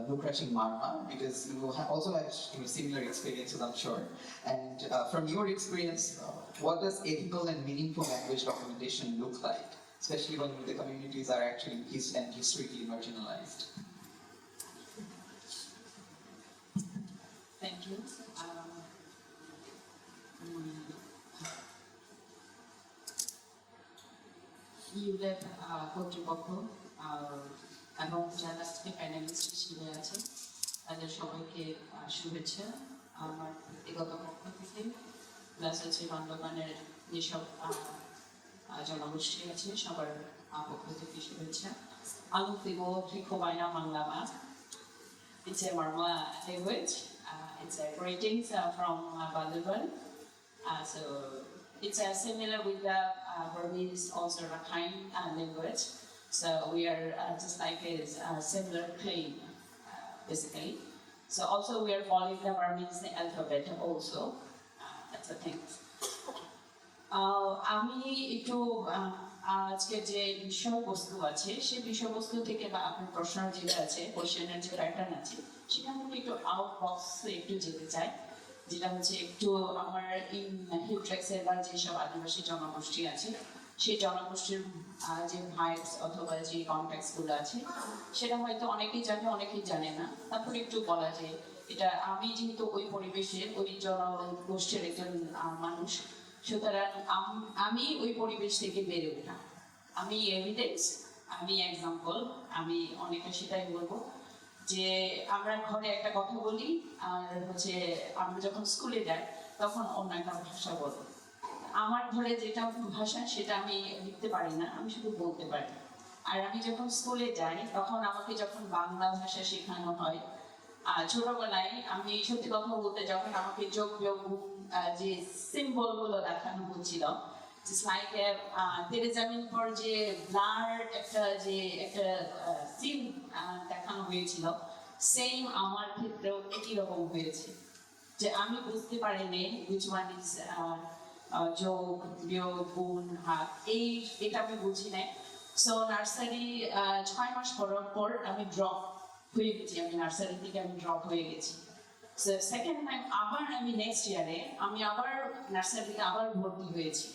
Lucrating Marma, because you also have similar experiences, I'm sure. And from your experience, what does ethical and meaningful language documentation look like, especially when the communities are actually historically marginalized? Thank you. ULAB কর্তৃপক্ষ এবং যারা আজকে panelist হিসেবে আছে তাদের সবাইকে শুভেচ্ছা আমার ব্যক্তিগত পক্ষ থেকে, প্লাস হচ্ছে বান্দরবানের যেসব জনগোষ্ঠী আছে সবার পক্ষ থেকে শুভেচ্ছা. Ang Tibo Trikobaina Manglama. It's a Marma language. It's a greetings from Bandarban. So it's similar with the Burmese, also Rakhine language. So we are just like a similar claim, basically. So also we are following the Burmese alphabet also. That's the thing. আমি একটু আজকে যে বিষয়বস্তু আছে সেই বিষয়বস্তু থেকে বা আপনার প্রশ্ন যেটা আছে কোশ্চেনের যে প্যাটার্ন আছে সেখান থেকে একটু আউট বক্সে একটু যেতে চাই, যেটা হচ্ছে একটু আমার হিউট্রেক্সের বা যেসব আদিবাসী জনগোষ্ঠী আছে সেই জনগোষ্ঠীর যে ভাইবস অথবা যে কনটেক্সটগুলো আছে সেটা হয়তো অনেকেই জানে অনেকেই জানে না. তারপরে একটু বলা যায় এটা আমি যেহেতু ওই পরিবেশের ওই জনগোষ্ঠীর একজন মানুষ, সুতরাং আমি ওই পরিবেশ থেকে বেড়ে ওঠা, আমি এভিডেন্স, আমি এক্সাম্পল, আমি অনেকটা সেটাই বলবো যে আমরা ঘরে একটা কথা বলি আর হচ্ছে আমরা যখন স্কুলে যাই তখন অন্য একটা ভাষা বলবো. আমার ঘরে যেটা ভাষা সেটা আমি লিখতে পারি না, আমি শুধু বলতে পারি. আর আমি যখন স্কুলে যাই তখন আমাকে যখন বাংলা ভাষা শেখানো হয়, ছোটবেলায় আমি সত্যি কথা বলতে যখন আমাকে যোগ বিয়োগ যে সিম্বল গুলো দেখানো হচ্ছিল, তেরে জামিন পর যে ব্লার একটা সিন দেখানো হয়েছিল, সেম আমার ক্ষেত্রেও একই রকম হয়েছে যে আমি বুঝতে পারিনি which one is যোগ বিয়োগ গুণ ভাগ, এটা আমি বুঝি নাই. সো নার্সারি 6 মাস পর আমি ড্রপ হয়ে গেছি, আমি নার্সারি থেকে আমি ড্রপ হয়ে গেছি. সো সেকেন্ড টাইম আবার আমি নেক্সট ইয়ারে আমি আবার নার্সারিতে আবার ভর্তি হয়েছি.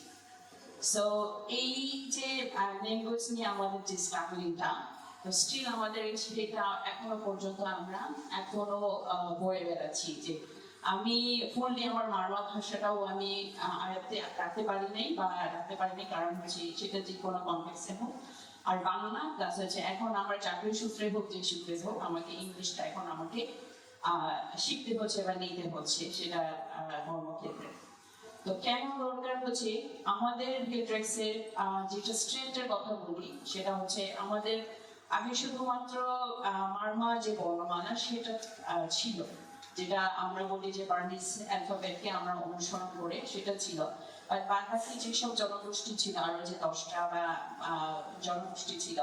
সো এই যে ল্যাঙ্গুয়েজ নিয়ে আমাদের যে স্ট্রাগলিংটা, তো স্টিল আমাদের সেটা এখনো পর্যন্ত আমরা এখনো বয়ে বেড়াচ্ছি. যে আমি ফুললি আমার মারমা ভাষাটাও আমি আয়ত্তে রাখতে পারি নাই কারণ হচ্ছে সেটা যে কোনো কনটেক্সটে হোক, আর বাংলা প্লাস হচ্ছে এখন আমার চাকরির সূত্রে হোক যে সূত্রে হোক আমাকে ইংলিশটা এখন আমাকে শিখতে হচ্ছে বা নিতে হচ্ছে, সেটা কর্মক্ষেত্রে. তো কেন দরকার হচ্ছে আমাদের হিউট্রেক্সের যেটা স্ট্রেন্থের কথা বলি সেটা হচ্ছে আমাদের আগে শুধুমাত্র মারমা যে বর্ণমালা সেটা ছিল, যেটা আমরা বলি যে বার্মিজ অ্যালফাবেটকে আমরা অনুসরণ করে সেটা ছিল. আর বাকি যেসব জনগোষ্ঠী ছিল আরো যে 10টা বা জনগোষ্ঠী ছিল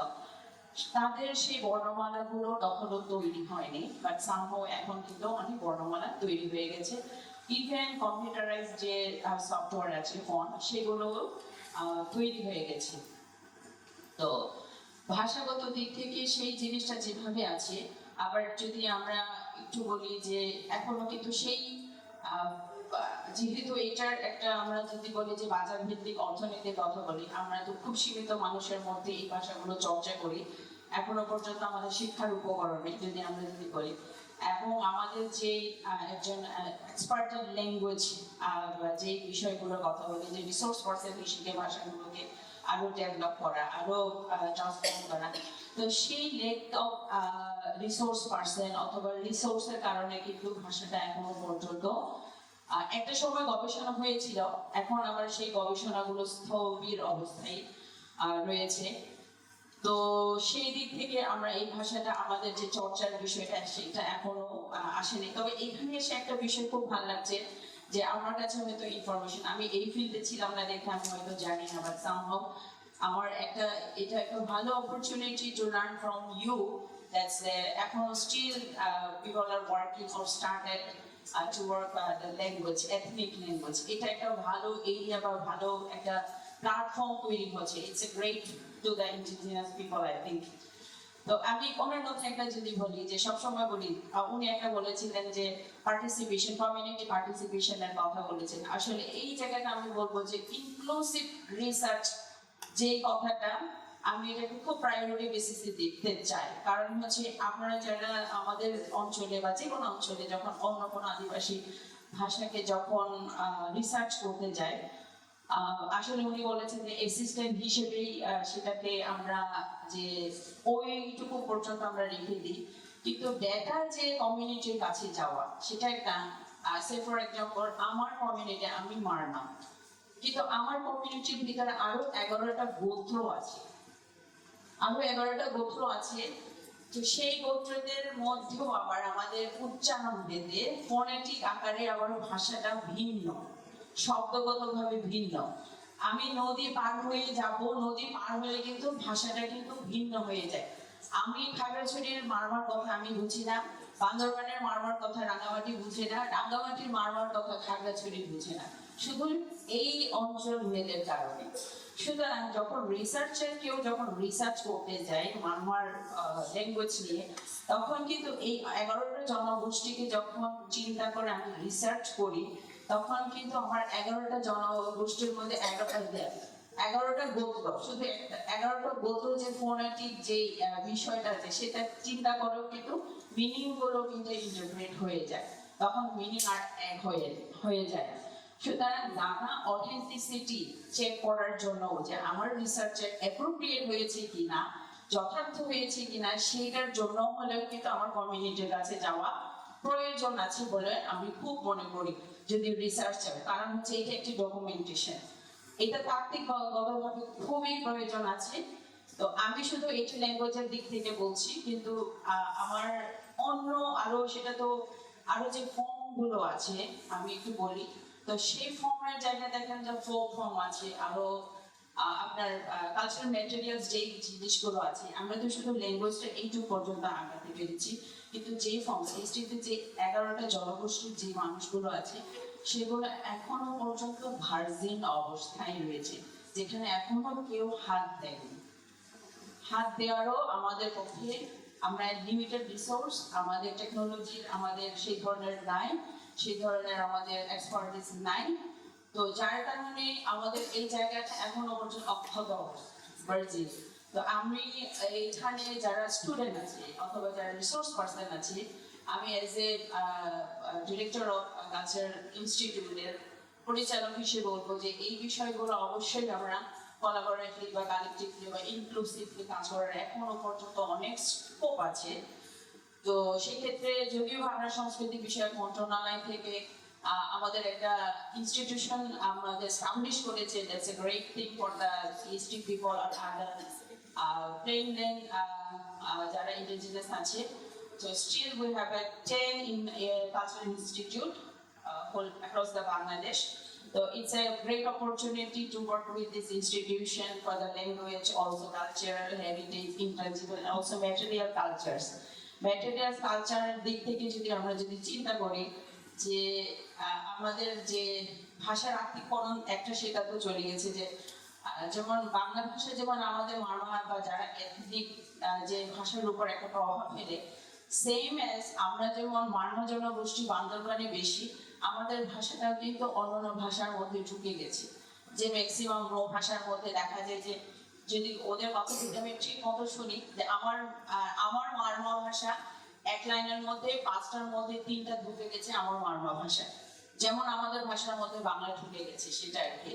তাদের সেই বর্ণমালাগুলো তখনও তৈরি হয়নি, বাট সামহাও এখন কিন্তু অনেক বর্ণমালা তৈরি হয়ে গেছে. ইভেন কম্পিউটারাইজ যে সফটওয়্যার আছে ফন্ট সেগুলো তৈরি হয়ে গেছে. তো ভাষাগত দিক থেকে সেই জিনিসটা যেভাবে আছে, আবার যদি আমরা একটু বলি যে এখনো কিন্তু সেই যেহেতু এটার একটা আমরা যদি বলি যে বাজার ভিত্তিক অর্থনীতির কথা বলি, আমরা তো খুব সীমিত মানুষের মধ্যে এই ভাষাগুলো চর্চা করি এখনো পর্যন্ত আমাদের শিক্ষার উপকরণে যদি বলি, এবং আমাদের যে একজন এক্সপার্ট ইন ল্যাঙ্গুয়েজ যে বিষয়গুলোর কথা বলি, যে রিসোর্স পার্সন হিসেবে ভাষাগুলোকে আরো ডেভেলপ করা, আরো ট্রান্সফর্ম করা, তো সেই লেক অফ রিসোর্স পার্সন অথবা রিসোর্সের কারণে কিন্তু ভাষাটা এখনো পর্যন্ত একটা সময় গবেষণা হয়েছিল, এখন আবার সেই গবেষণাগুলো স্থবির অবস্থায় রয়েছে। তো সেই দিক থেকে আমরা এই ভাষাটা আমাদের যে চর্চার বিষয়টা সেটা এখনো আসেনি। তবে এখানে এসে একটা বিষয় খুব ভালো লাগছে যে আমার কাছে হয়তো ইনফরমেশন, আমি এই ফিল্ডে ছিলাম না দেখে আমি হয়তো জানি না, বাট সামহাউ আমার এটা একটা ভালো opportunity to learn from you that's এখনো still people are working or started to work the language, ethnic language. এটা একটা ভালো এরিয়া বা ভালো একটা প্ল্যাটফর্ম তৈরি হচ্ছে। It's a great to the indigenous people, I think. তো আমি ওনার কথা একটা যদি বলি, যে সবসময় বলি, উনি একটা বলেছিলেন যে পার্টিসিপেশন, কমিউনিটি পার্টিসিপেশনের কথা বলেছেন। আসলে এই জায়গাটা আমি বলবো যে ইনক্লুসিভ রিসার্চ যে কথাটা, আমি এটাকে খুব প্রায়োরিটি বেসিসে দেখতে চাই। কারণ হচ্ছে আপনারা যারা আমাদের অঞ্চলে বা যে কোনো অঞ্চলে যখন অন্য কোনো আদিবাসী ভাষাকে যখন রিসার্চ করতে যায়, আসলে উনি বলেছেন যে অ্যাসিস্ট্যান্ট হিসেবেই সেটাকে আমরা যে ওইটুকু পর্যন্ত আমরা রেখে দিই, কিন্তু ডেটা যে কমিউনিটির কাছে যাওয়া সেটা একটা সে ফর এক্সাম্পল আমার কমিউনিটি, আমি মারমা, কিন্তু আমার কমিউনিটির ভিতরে আরো 11টা গোত্র আছে, তো সেই গোত্রদের মধ্যেও আবার আমাদের উচ্চারণ ভেদে ফোনেটিক আকারে আবার ভাষাটা ভিন্ন, শব্দগতভাবে ভিন্ন। আমি নদী পার হয়ে যাব, নদী পার হয়ে কিন্তু ভাষাটা কিন্তু ভিন্ন হয়ে যায়। আমি খাগড়াছড়ির মারমার কথা আমি বুঝি না, বান্দরবানের মারমার কথা রাঙ্গামাটি বুঝে না, রাঙ্গামাটির মারমার কথা খাগড়াছড়ি বুঝে না, শুধু এই অঞ্চল ভেদের কারণে। সুতরাং যখন কেউ যখন রিসার্চ করতে যায় মারমার ল্যাঙ্গুয়েজ নিয়ে, তখন কিন্তু এই 11টা জনগোষ্ঠীকে যখন চিন্তা করে আমি রিসার্চ করি, তখন কিন্তু আমার 11টা জনগোষ্ঠীর মধ্যে 11টা গোত্র, শুধু 11টা গোত্র যে ফোনেটিক যে বিষয়টা আছে সেটা চিন্তা করেও কিন্তু মিনিং গুলো কিন্তু ইন্টারপ্রেট হয়ে যায়, তখন মিনিং আর এক হয়ে যায়। সুতরাং ডাটা অথেন্টিসিটি চেক করার জন্য যে আমার রিসার্চে অ্যাপ্রোপ্রিয়েট হয়েছে কিনা, যথার্থ হয়েছে কিনা, সেটার জন্য হলেও কিন্তু আমার কমিউনিটির কাছে যাওয়া প্রয়োজন আছে বলে আমি খুব মনে করি যদি রিসার্চ হয়। কারণ হচ্ছে এটা একটি ডকুমেন্টেশন, এটা তাত্ত্বিকগতভাবে খুবই প্রয়োজন আছে। তো আমি শুধু এই ল্যাঙ্গুয়েজের দিক থেকে বলছি, কিন্তু আমার অন্য সেটা তো আরো যে ফর্ম গুলো আছে আমি একটু বলি। তো সেই ফর্মের জায়গায় দেখেন যে ফোক ফর্ম আছে, আরো আপনার কালচারাল ম্যাটেরিয়ালস যেই জিনিসগুলো আছে, আমরা তো শুধু ল্যাঙ্গুয়েজটা এইটুকু পর্যন্ত আগাতে পেরেছি, কিন্তু যে ফর্ম হিস্ট্রিতে যে 11টা জনগোষ্ঠীর যে মানুষগুলো আছে সেগুলো এখনো পর্যন্ত ভার্জিন অবস্থায় রয়েছে, যেখানে এখনো কেউ হাত দেয়নি। হাত দেওয়ারও আমাদের পক্ষে, আমরা লিমিটেড রিসোর্স, আমাদের টেকনোলজির আমাদের সেই ধরনের নাই, সেই ধরনের আমাদের এক্সপার্টিস নাই। তো যার কারণে আমাদের এই জায়গাটা এখনো পর্যন্ত অক্ষত ভার্জিন। তো আমি এইখানে যারা স্টুডেন্ট আছে অথবা যারা রিসোর্স পার্সন আছে, আমি as a director of culture ইনস্টিটিউটের পরিচালক হিসেবে বলবো যে এই বিষয়গুলো অবশ্যই আমরা কোলাবোরেটিভলি বা কালেক্টিভলি বা ইনক্লুসিভলি কাজ করার এখনো পর্যন্ত অনেক স্কোপ আছে। তো সেক্ষেত্রে যদিও আমরা সংস্কৃতি বিষয়ক মন্ত্রণালয় থেকে আমাদের একটা ইনস্টিটিউশন আমাদের এস্টাবলিশ করেছে, that's a great thing for the ইস্টিক পিপল আর আদার প্লেন যারা ইন্ডিজিনাস আছে। So still we have 10 in cultural institute across the Bangladesh. So it's a great opportunity to work with this institution for the language, also cultural heritage, intangible, and also material cultures. Material culture দিক থেকে আমরা যদি চিন্তা করি যে আমাদের যে ভাষার আত্মীকরণ একটা, সেটা তো চলে গেছে। যে যেমন বাংলা ভাষা যেমন আমাদের মারমা বা যারা এথনিক যে ভাষার উপর একটা প্রভাব ফেলে, সেম এজ আমরা যেমন মারমা জনগোষ্ঠী বান্দরবানে বেশি, আমাদের ভাষাটাও কিন্তু অন্যান্য ভাষার মধ্যে ঢুকে গেছে, যে ম্যাক্সিমাম ভাষার মধ্যে দেখা যায় যে যদি ওদের কথা যদি আমি ঠিক মতো শুনি যে আমার মারমা ভাষা এক লাইনের মধ্যে 5টার মধ্যে 3টা ঢুকে গেছে আমার মারমা ভাষা, যেমন আমাদের ভাষার মধ্যে বাংলা ঢুকে গেছে সেটা আর কি।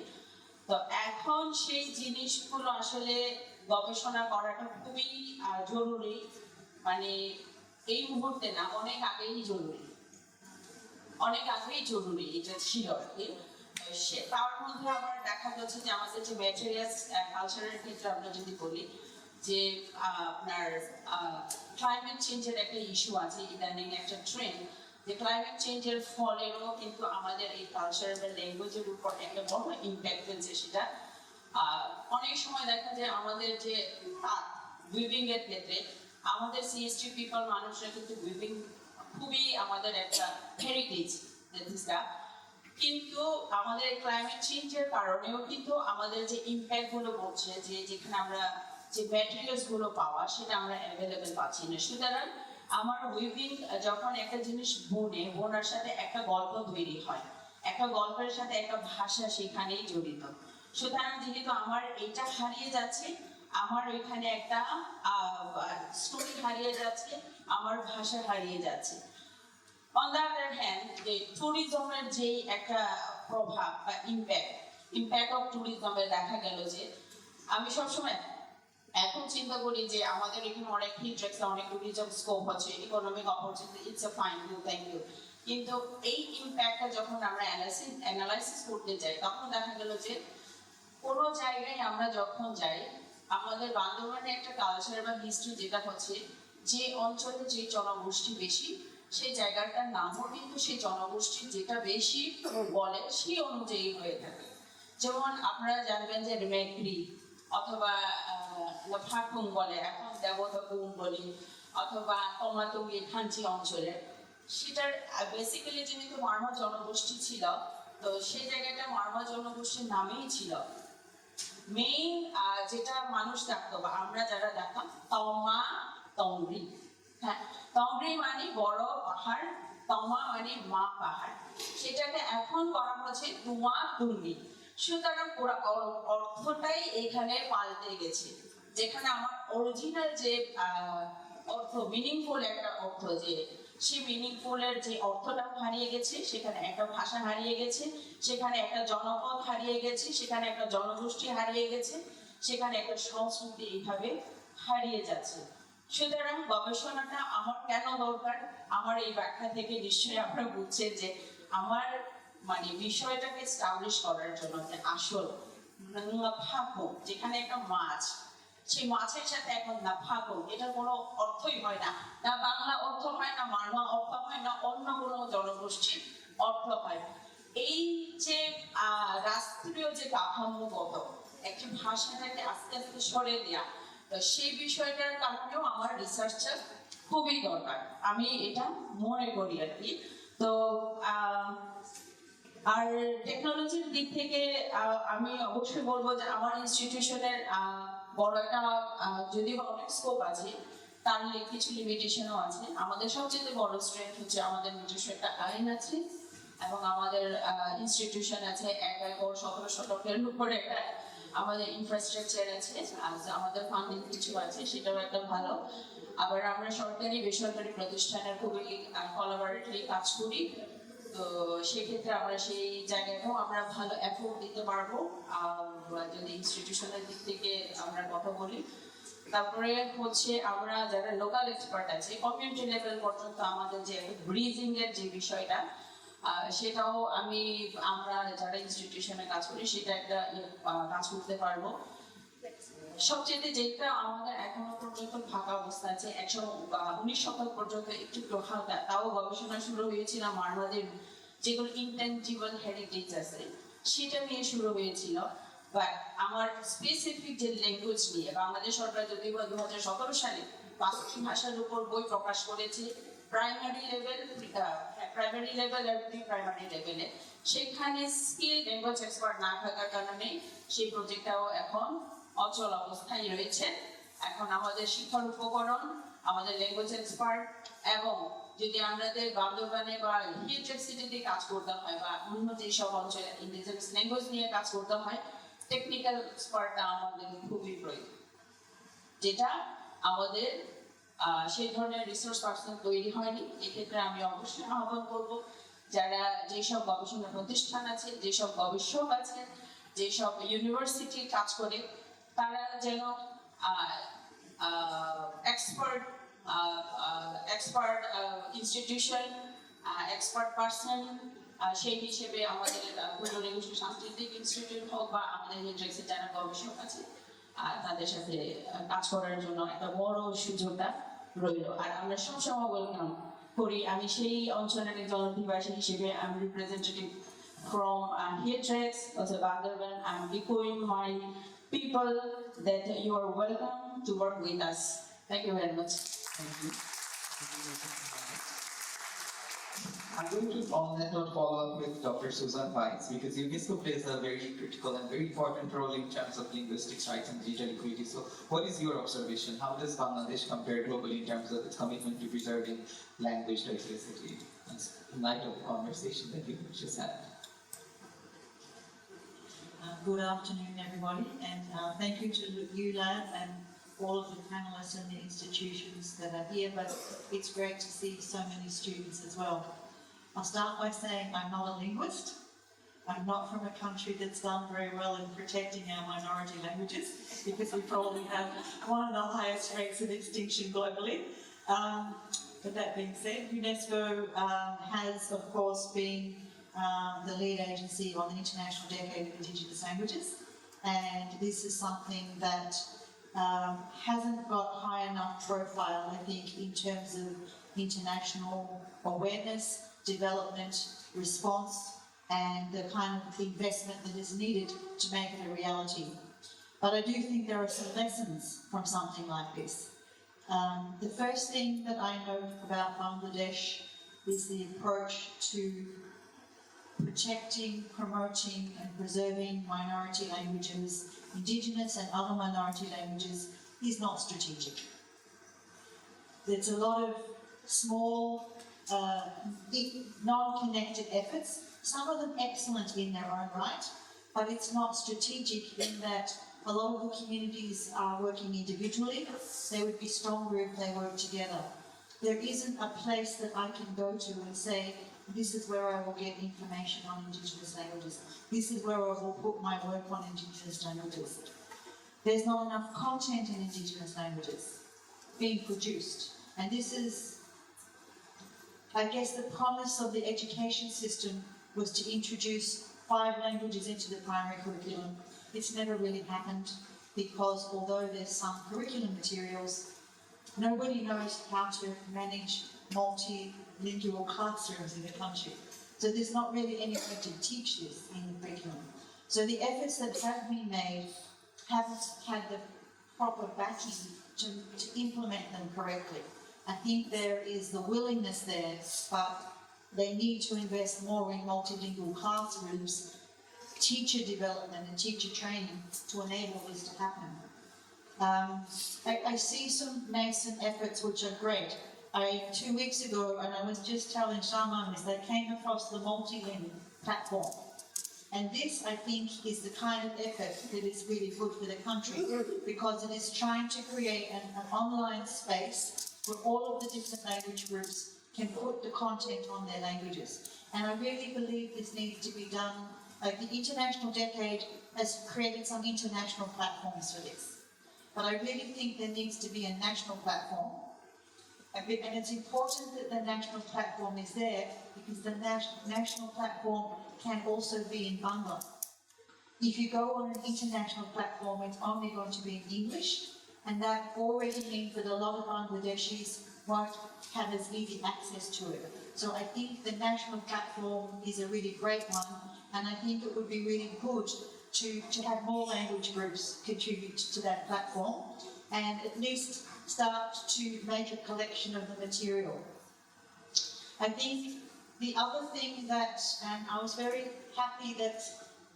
তো এখন সেই জিনিসগুলো আসলে গবেষণা করাটা খুবই জরুরি, মানে এই মুহূর্তে না, অনেক আগেই জরুরি এটা ছিল আর কি। তার মধ্যে আবার দেখা যাচ্ছে যে আমাদের যে ম্যাটেরিয়ালস কালচারের ক্ষেত্রে আমরা যদি বলি যে আপনার ক্লাইমেট চেঞ্জের একটা ইস্যু আছে, ইদানিং একটা ট্রেন্ড, যে ক্লাইমেট চেঞ্জের ফলেও কিন্তু আমাদের এই কালচার বা ল্যাঙ্গুয়েজের উপর একটা বড় ইম্প্যাক্ট ফেলছে। সেটা অনেক সময় দেখা যায় আমাদের যে উইভিং এর ক্ষেত্রে আমাদের সিএসটি পিপল মানুষরা কিন্তু উইভিং খুবই আমাদের একটা হেরিটেজ, কিন্তু আমাদের ক্লাইমেট চেঞ্জের কারণেও কিন্তু আমাদের যে ইম্প্যাক্ট গুলো পড়ছে, যে যেখানে আমরা যে ম্যাটেরিয়ালস গুলো পাওয়া সেটা আমরা অ্যাভেলেবেল পাচ্ছি না। সুতরাং আমার উইভিং যখন একটা জিনিস বোনার সাথে একটা গল্প তৈরি হয়, একটা গল্পের সাথে একটা ভাষা সেখানেই জড়িত। সুতরাং যেহেতু আমার এটা হারিয়ে যাচ্ছে, আমার ওইখানে একটা স্টোরি হারিয়ে যাচ্ছে, আমার ভাষা হারিয়ে যাচ্ছে। On the other hand, যে ট্যুরিজমের যে একটা প্রভাব বা ইম্প্যাক্ট অফ ট্যুরিজমের দেখা গেল যে আমি সবসময় এখন চিন্তা করি যে আমাদের এখানে অনেক ইন্টারেস্ট, অনেক ট্যুরিজম স্কোপ আছে, economic opportunity, it's a fine, thank you. কিন্তু এই ইম্প্যাক্টটা যখন আমরা অ্যানালাইসিস করতে যাই তখন দেখা গেল যে কোনো জায়গায় আমরা যখন যাই, আমাদের বান্দরবানে একটা কালচার বা হিস্ট্রি যেটা হচ্ছে যে অঞ্চলে যে জনগোষ্ঠী বেশি সেই জায়গাটার নামও কিন্তু সেই জনগোষ্ঠীর যেটা বেশি বলে সেই অনুযায়ী হয়ে থাকে। যেমন আপনারা জানবেন যে মেঘরি অথবা ফাকুম বলে, এখন দেবতাকুম বলি, অথবা কমাতুঙ্গি খাঞ্চি অঞ্চলে, সেটার বেসিক্যালি যেহেতু মারমা জনগোষ্ঠী ছিল, তো সেই জায়গাটা মারমা জনগোষ্ঠীর নামেই ছিল। মেইন যেটা মানুষ ডাকতো বা আমরা যারা ডাকতাম তমা তংরি, হ্যাঁ, তংরি মানে বড় পাহাড়, তমা মানে মা পাহাড়, সেটাকে এখন করা হচ্ছে তুমা তুঙ্গি। সুতরাং পুরো অর্থটাই এখানে পাল্টে গেছে। যেখানে আমার অরিজিনাল যে অর্থ, মিনিংফুল একটা অর্থ, যে সেই মিনিংফুলের যে অর্থটাও হারিয়ে গেছে, সেখানে একটা ভাষা হারিয়ে গেছে, সেখানে একটা জনপদ হারিয়ে গেছে, সেখানে একটা জনগোষ্ঠী হারিয়ে গেছে, সেখানে একটা সংস্কৃতি এইভাবে হারিয়ে যাচ্ছে। সুতরাং গবেষণাটা আমার কেন দরকার, আমার এই ব্যাখ্যা থেকে নিশ্চয়ই আপনারা বুঝছেন যে আমার মানে বিষয়টাকে এস্টাবলিশ করার জন্য যে আসল নাফাকো, যেখানে একটা মাছ, সেই মাছের সাথে এখন নাফাকো, এটার কোনো অর্থই হয় না, না বাংলা অর্থ হয়, না মারমা অর্থ হয়, না অন্য কোনো জনগোষ্ঠীর অর্থ হয়। এই যে রাষ্ট্রীয় যে কাঠামোগত একটি ভাষাটাকে আস্তে আস্তে সরে দেওয়া, তো সেই বিষয়টার কারণেও আমার রিসার্চটা খুবই দরকার, আমি এটা মনে করি আর কি। তো আর টেকনোলজির দিক থেকে আমি অবশ্যই বলবো যে আমার ইনস্টিটিউশনের বড় একটা যদিও অনেক স্কোপ আছে, তার কিছু লিমিটেশনও আছে। আমাদের সবচেয়ে বড় স্ট্রেংথ হচ্ছে আমাদের নিজস্ব একটা আইন আছে এবং আমাদের ইনস্টিটিউশন আছে 1 একর 17 শতকের উপরে একটা আমাদের ইনফ্রাস্ট্রাকচার আছে, আমাদের ফান্ডিং কিছু আছে, সেটাও একটা ভালো। আবার আমরা সরকারি বেসরকারি প্রতিষ্ঠানের খুবই কোলাবোরেটরি কাজ করি, তো সেক্ষেত্রে আমরা সেই জায়গাটাও আমরা ভালো এফোর্ট দিতে পারবো যদি ইনস্টিটিউশনের দিক থেকে আমরা কথা বলি। তারপরে হচ্ছে আমরা যারা লোকাল এক্সপার্ট আছে কমিউনিটি লেভেল পর্যন্ত আমাদের যে ব্রিজিং এর যে বিষয়টা, সেটাও আমরা যারা ইনস্টিটিউশনে কাজ করি সেটা একটা কাজ করতে পারবো। সবচেয়ে যেটা আমাদের এখনো পর্যন্ত ফাঁকা অবস্থা আছে 19 শতক পর্যন্ত একটু হালকা, তাও গবেষণা শুরু হয়েছিল মারমাদের যেগুলো ইনটেনজিবল হেরিটেজ আছে সেটা নিয়ে শুরু হয়েছিল। বাট আমার স্পেসিফিক যে ল্যাঙ্গুয়েজ নিয়ে বাংলাদেশ সরকার যদিও 2017 সালে 5টি ভাষার উপর বই প্রকাশ করেছে প্রাইমারি লেভেল আর প্রি প্রাইমারি লেভেলে, সেখানে স্কিল ল্যাঙ্গুয়েজ এক্সপার্ট না থাকার কারণে সেই প্রজেক্টটাও এখন অচল অবস্থায় রয়েছে। এখন আমাদের শিক্ষার উপকরণ, আমাদের ল্যাঙ্গুয়েজ এক্সপার্ট এবং যদি আমাদের বান্দরবানে বা হিল সিটিতে কাজ করতে হয় বা অন্য যেসব অঞ্চলে ইন্ডিজিনাস ল্যাঙ্গুয়েজ নিয়ে কাজ করতে হয়, টেকনিক্যাল এক্সপার্টটা আমাদের খুবই প্রয়োজন, যেটা আমাদের সেই ধরনের রিসোর্স পার্সন তৈরি হয়নি। এক্ষেত্রে আমি অবশ্যই আহ্বান করবো যারা যেসব গবেষণা প্রতিষ্ঠান আছে, যেসব গবেষক আছে, যেসব ইউনিভার্সিটি কাজ করে, তারা যেন এক্সপার্ট ইনস্টিটিউশন, এক্সপার্ট পার্সন সেই হিসেবে আমাদের পূর্বনির্বাসী সাংস্কৃতিক ইনস্টিটিউট হোক বা আমাদের লিটারেচার যারা গবেষক আছে তাদের সাথে কাজ করার জন্য একটা বড় সুযোগটা রইল। আর আমরা সবসময় ওয়েলকাম করি। আমি সেই অঞ্চলের একজন অধিবাসী হিসেবে আমি representative from Hiltrex, also Bandarban. I'm echoing my people that you are welcome to work with us. Thank you very much. Thank you. I'm going to, on that note, follow up with Dr. Susan Weiss, because UNESCO plays a very critical and very important role in terms of linguistics rights and digital equity. So, what is your observation? How does Bangladesh compare globally in terms of its commitment to preserving language diversity in light of the conversation that we just had? Good afternoon, everybody, and thank you to ULAB and all of the panelists and the institutions that are here, but it's great to see so many students as well. I'll start by saying I'm not a linguist. I'm not from a country that's done very well in protecting our minority languages, because we probably have one of the highest rates of extinction globally. But that being said, UNESCO has, of course, been the lead agency on the International Decade of Indigenous Languages, and this is something that hasn't got high enough profile, I think, in terms of international awareness, development, response, and the kind of investment that is needed to make it a reality. But I do think there are some lessons from something like this. The first thing that I know about Bangladesh is the approach to protecting, promoting and preserving minority languages, Indigenous and other minority languages, is not strategic. There's a lot of small, non-connected efforts, some of them excellent in their own right, but it's not strategic in that a lot of the communities are working individually. They would be stronger if they work together. There isn't a place that I can go to and say, this is where I will get information on Indigenous languages. This is where I will put my work on Indigenous languages. There's not enough content in Indigenous languages being produced. And this is, I guess, the promise of the education system was to introduce 5 languages into the primary curriculum. It's never really happened, because although there's some curriculum materials, nobody knows how to manage multilingual classrooms in the country. So there's not really any way to teach this in the curriculum. So the efforts that have been made haven't had the proper backing to implement them correctly. I think there is the willingness there, but they need to invest more in multilingual classrooms, teacher development and teacher training to enable this to happen. I see some nascent efforts which are great. 2 weeks ago, and I was just telling Shaman this, I came across the multilingual platform. And this, I think, is the kind of effort that is really good for the country, because it is trying to create an online space where all of the different language groups can put the content on their languages. And I really believe this needs to be done. Like the International Decade has created some international platforms for this. But I really think there needs to be a national platform. And it's important that the national platform is there, because the national platform can also be in Bangla. If you go on an international platform, it's only going to be in English, and that already means that a lot of Bangladeshis won't have as easy access to it. So I think the national platform is a really great one, and I think it would be really good to have more language groups contribute to that platform, and at least start to make a collection of the material. I think the other thing that, and I was very happy that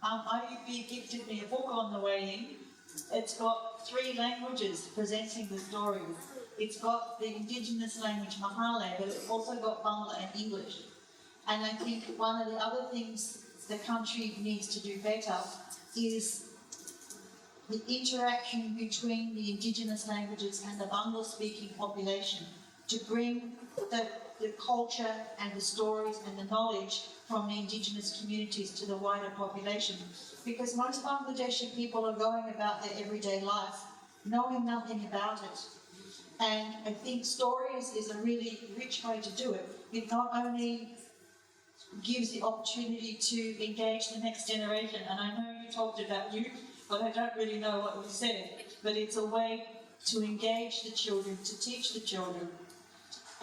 IUB gifted me a book on the way in. It's got 3 languages presenting the stories. it's got the indigenous language Mahale, but it's also got Bangla and English. And I think one of the other things the country needs to do better is the interaction between the indigenous languages and the Bangla-speaking population to bring the culture and the stories and the knowledge from the indigenous communities to the wider population. Because most Bangladeshi people are going about their everyday life knowing nothing about it. And I think stories is a really rich way to do it. It not only gives the opportunity to engage the next generation, and I know you talked about youth, but I don't really know what you said, but it's a way to engage the children, to teach the children.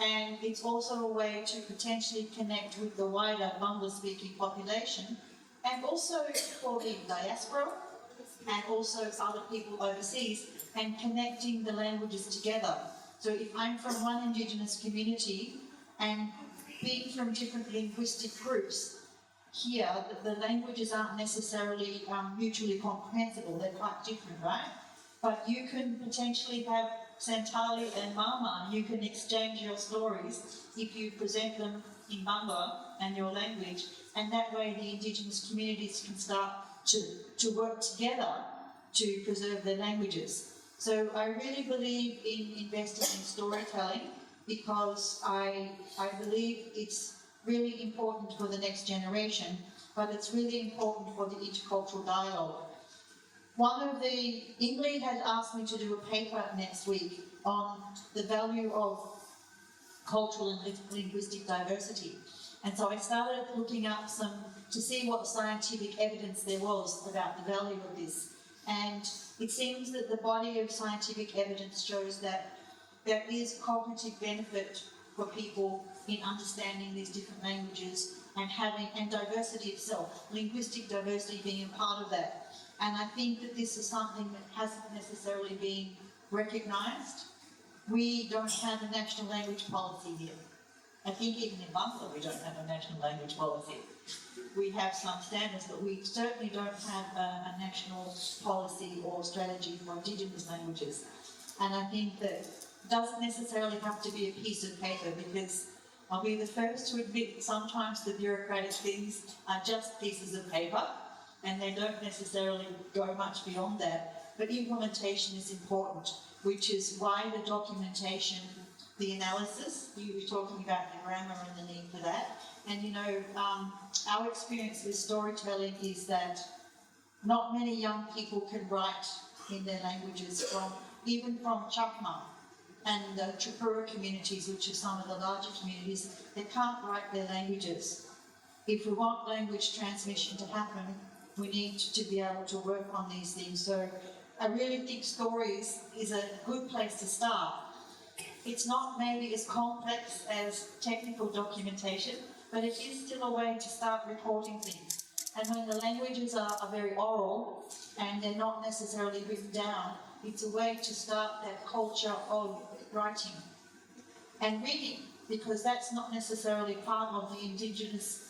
And it's also a way to potentially connect with the wider Bangla-speaking population, and also for the diaspora, and also other people overseas, and connecting the languages together. So if I'm from one indigenous community, and being from different linguistic groups, here, the languages aren't necessarily mutually comprehensible, they're quite different, right? But you can potentially have Santali and Marma, you can exchange your stories if you present them in Bangla and your language, and that way the indigenous communities can start to work together to preserve their languages. So I really believe in investing in storytelling because I believe it's really important for the next generation, but it's really important for the intercultural dialogue. England has asked me to do a paper next week on the value of cultural and linguistic diversity. And so I started looking up to see what scientific evidence there was about the value of this. And it seems that the body of scientific evidence shows that there is cognitive benefit for people in understanding these different languages and diversity itself, linguistic diversity being a part of that. And I think that this is something that hasn't necessarily been recognised. We don't have a national language policy here. I think even in Bangla we don't have a national language policy. We have some standards, but we certainly don't have a national policy or strategy for indigenous languages. And I think that it doesn't necessarily have to be a piece of paper, because I'll be the first to admit sometimes the bureaucratic things are just pieces of paper and they don't necessarily go much beyond that. But implementation is important, which is why the documentation, the analysis, you were talking about the grammar and the need for that. And you know, our experience with storytelling is that not many young people can write in their languages, even from Chakma and the Tripura communities, which are some of the larger communities. They can't write their languages. If we want language transmission to happen, we need to be able to work on these things. So I really think stories is a good place to start. It's not maybe as complex as technical documentation, but it is still a way to start recording things. And when the languages are very oral and they're not necessarily written down, it's a way to start that culture of writing and reading, because that's not necessarily part of the indigenous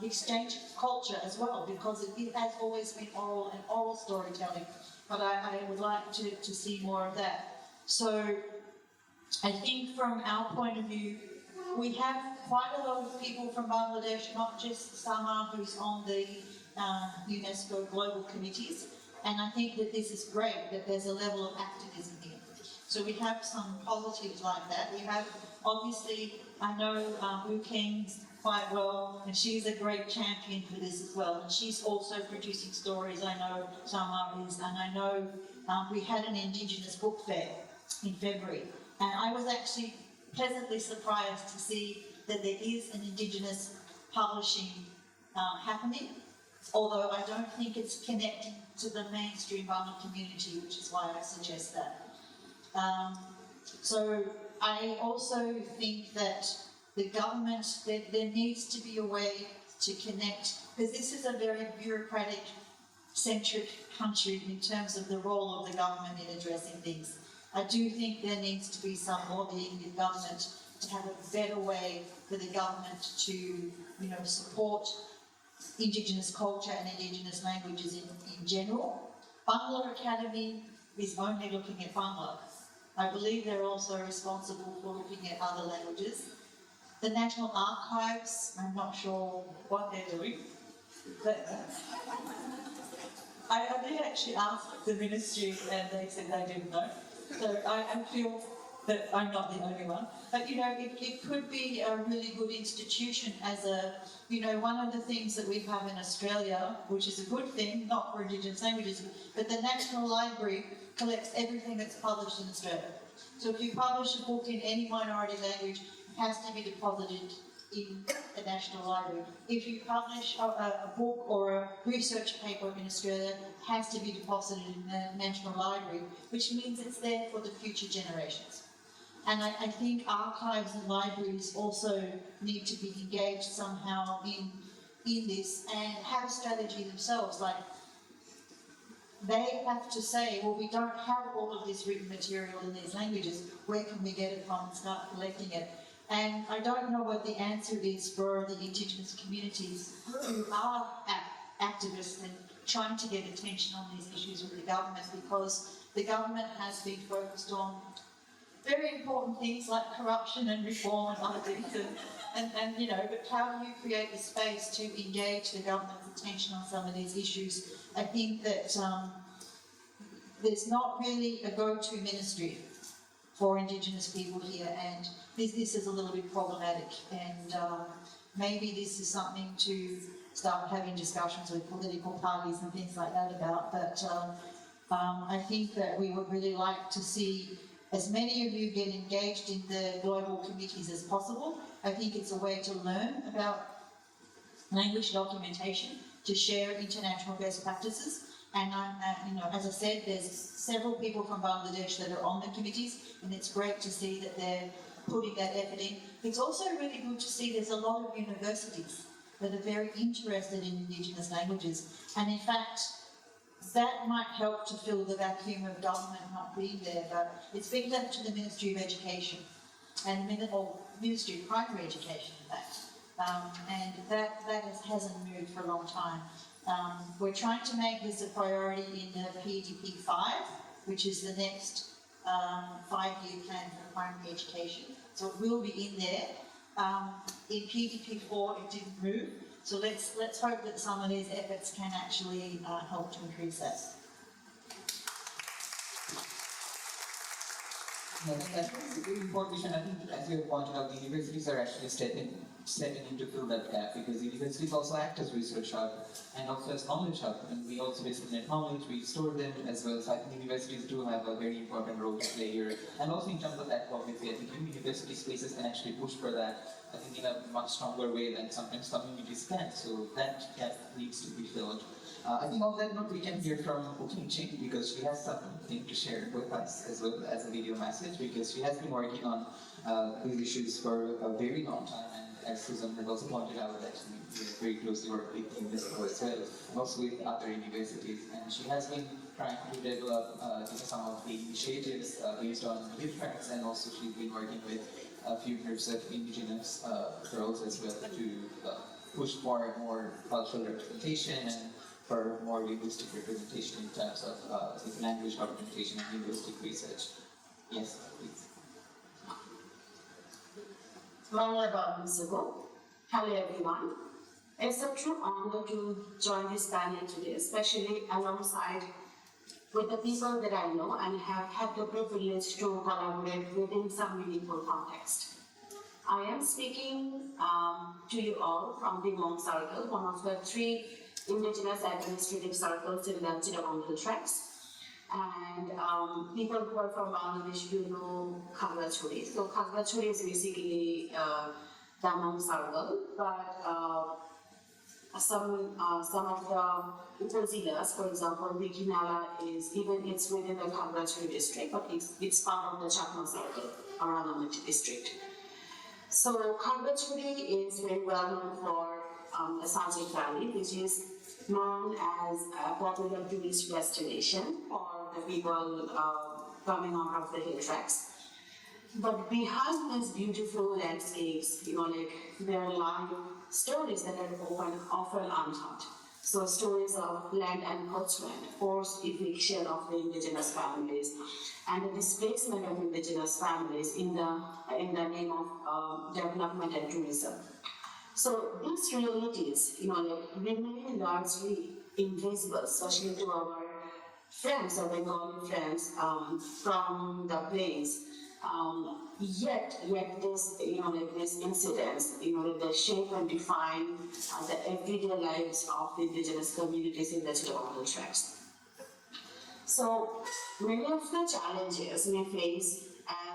exchange culture as well, because it has always been oral and oral storytelling. But I would like to see more of that. So I think from our point of view, we have quite a lot of people from Bangladesh, not just Sama, who's on the UNESCO global committees, and I think that this is great, that there's a level of activism here. So we have some positives like that. We have, obviously, I know Wu King's quite well, and she's a great champion for this as well, and she's also producing stories. I know Sama is, and I know we had an Indigenous book fair in February, and I was actually pleasantly surprised to see that there is an Indigenous publishing happening, although I don't think it's connecting to the mainstream Bangla community, which is why I suggest that. So I also think that the government, there needs to be a way to connect, because this is a very bureaucratic-centric country in terms of the role of the government in addressing things. I do think there needs to be some lobbying in government to have a better way for the government to, support Indigenous culture and Indigenous languages in general. Bangla Academy is only looking at Bangla. I believe they're also responsible for looking at other languages. The National Archives, I'm not sure what they're doing, but I did actually ask the ministry and they said they didn't know. So I feel that I'm not the only one. But, you know, it could be a really good institution as a, you know, one of the things that we have in Australia, which is a good thing, not for Indigenous languages, but the National Library collects everything that's published in Australia. So if you publish a book in any minority language, it has to be deposited in the National Library. If you publish a book or a research paper in Australia, it has to be deposited in the National Library, which means it's there for the future generations. And I think archives and libraries also need to be engaged somehow in this and have a strategy themselves. Like, they have to say, well, we don't have all of this written material in these languages, where can we get it from and start collecting it? And I don't know what the answer is for the Indigenous communities who are activists and trying to get attention on these issues with the government, because the government has been focused on very important things like corruption and reform and other things, and you know, but how do you create the space to engage the government's attention on some of these issues? I think that there's not really a go-to ministry for Indigenous people here, and this is a little bit problematic, and maybe this is something to start having discussions with political parties and things like that about, but I think that we would really like to see as many of you get engaged in the global committees as possible. I think it's a way to learn about language documentation, to share international best practices. And you know, as I said, there's several people from Bangladesh that are on the committees, and it's great to see that they're putting that effort in. It's also really good to see there's a lot of universities that are very interested in Indigenous languages. And in fact, that might help to fill the vacuum of government not being there, but it's been left to the Ministry of Education and Ministry of Primary Education, in fact, and that hasn't moved for a long time. We're trying to make this a priority in the PDP 5, which is the next 5-year plan for primary education, so it will be in there. In PDP 4, it didn't move. So let's hope that some of these efforts can actually help to increase that. Yeah, that's a very important issue. I think, as you have pointed out, the universities are actually stepping in to fill that gap, because universities also act as research hub and also as knowledge hub, and we also disseminate knowledge, we store them as well. So I think universities do have a very important role to play here, and also in terms of advocacy, I think university spaces can actually push for that, I think, in a much stronger way than sometimes communities can. So that gap needs to be filled. I think on that note, we can hear from Ukinchi, because she has something to share with us as well as a video message, because she has been working on these issues for a very long time, and as Susan has also pointed out, that we very closely work with UNESCO as well, and also with other universities, and she has been trying to develop some of the initiatives based on difference, and also she's been working with a few groups of Indigenous girls as well to push for more cultural representation and for more linguistic representation in terms of language documentation and linguistic research. Yes, please. Hello everyone. It's a true honor to join this panel today, especially alongside with the people that I know and have had the privilege to collaborate within some meaningful context. I am speaking to you all from the Bawm Circle, one of the 3 Indigenous administrative circles in the Chittagong Hill Tracts. And people who are from Bangladesh, you know Khagrachuri. So Khagrachuri is basically the Bawm Circle, but some of the upazilas, for example, Vikinala is it's within the Khagrachuri district, but it's part of the Chakma Circle, Aranamati district. So Khagrachuri is very well known for the Sajik Valley, which is known as a popular tourist destination for the people coming out of the hill tracks. But behind these beautiful landscapes, there lie stories that are often untold. So stories of land encroachment, forced eviction of the indigenous families, and the displacement of indigenous families in the name of development and tourism. So these realities, remain largely invisible, especially to our friends, our Bengali friends from the place. Yet these incidents, they shape and define the everyday lives of the indigenous communities in the geographical tracts. So many of the challenges we face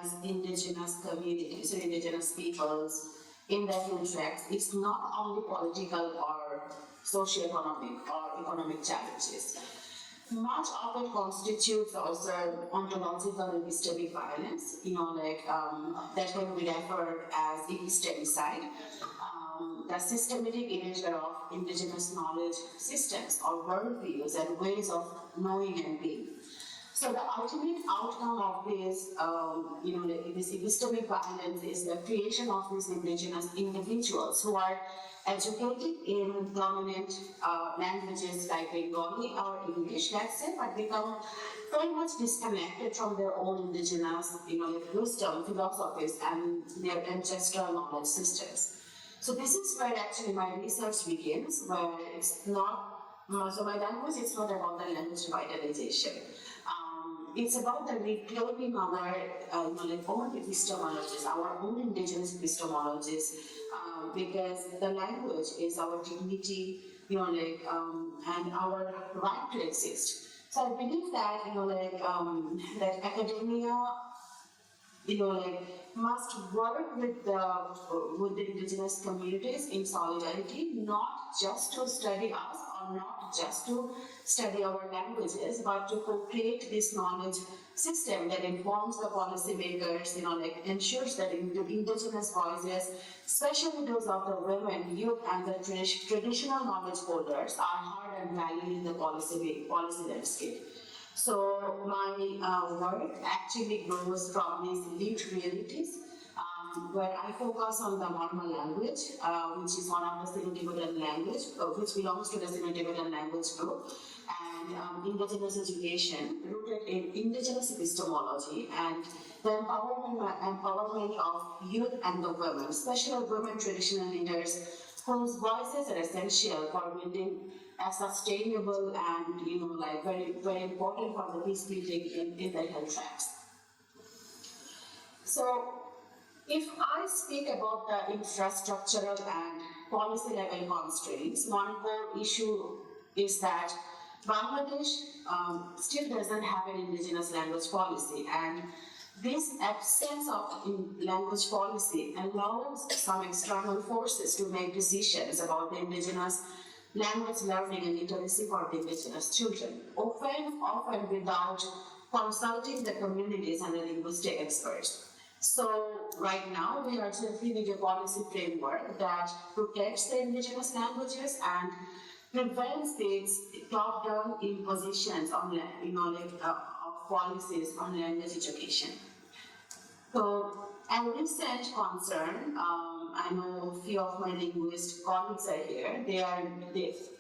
as indigenous communities or indigenous peoples in the hill tracts is not only political or socio-economic or economic challenges. Much of it constitutes also ontological and epistemic violence, that can be referred as epistemicide, the systematic erasure of indigenous knowledge systems or worldviews and ways of knowing and being. So the ultimate outcome of this, this epistemic violence is the creation of these indigenous individuals who are educated in dominant languages like Bengali or English, let's say, but become very much disconnected from their own indigenous, wisdom, philosophies, and their ancestral knowledge systems. So this is where actually my research begins, where it's not, so my language is not about the language revitalization. It's about the reclaiming our own epistemologies, our own indigenous epistemologies, because the language is our dignity, and our right to exist. So I believe that, that academia, must work with the indigenous communities in solidarity, not just to study us or not just to study our languages, but to co-create this knowledge system that informs the policymakers, ensures that indigenous voices, especially those of the women, youth, and the traditional knowledge holders, are heard and valued in the policy landscape. So my work actually grows from these lived realities, where I focus on the Marma language, which is one of the Sino-Tibetan language, which belongs to the Sino-Tibetan language group, and indigenous education rooted in indigenous epistemology and the empowerment of youth and the women, especially women traditional leaders whose voices are essential for building a sustainable and very, very important for the peace building in the hill tracts. So if I speak about the infrastructural and policy level constraints, one core issue is that Bangladesh still doesn't have an indigenous language policy, and this absence of language policy allows some external forces to make decisions about the indigenous language learning and literacy for the indigenous children, often without consulting the communities and the linguistic experts. So right now we are developing a policy framework that protects the indigenous languages and prevents these top-down impositions on of policies on language education. So a recent concern, I know a few of my linguist colleagues are here, they are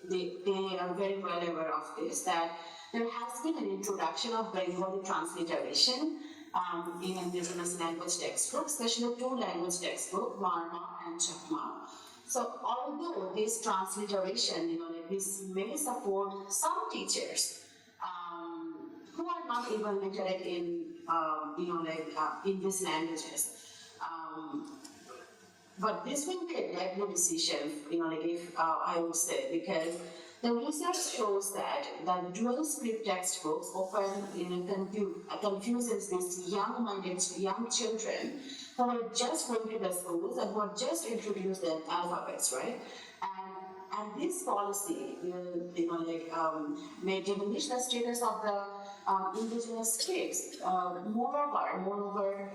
very well aware of this, that there has been an introduction of Bengali transliteration in indigenous language textbooks, especially two language textbooks, Marma and Chakma. So although this transliteration, this may support some teachers who are not even literate in, in these languages, but this will be a deadly decision, if I would say, because the research shows that the dual script textbooks often confuses these young children who are just going to the schools and who are just introduced their alphabets, right? And this policy, may diminish the status of the indigenous scripts. Moreover,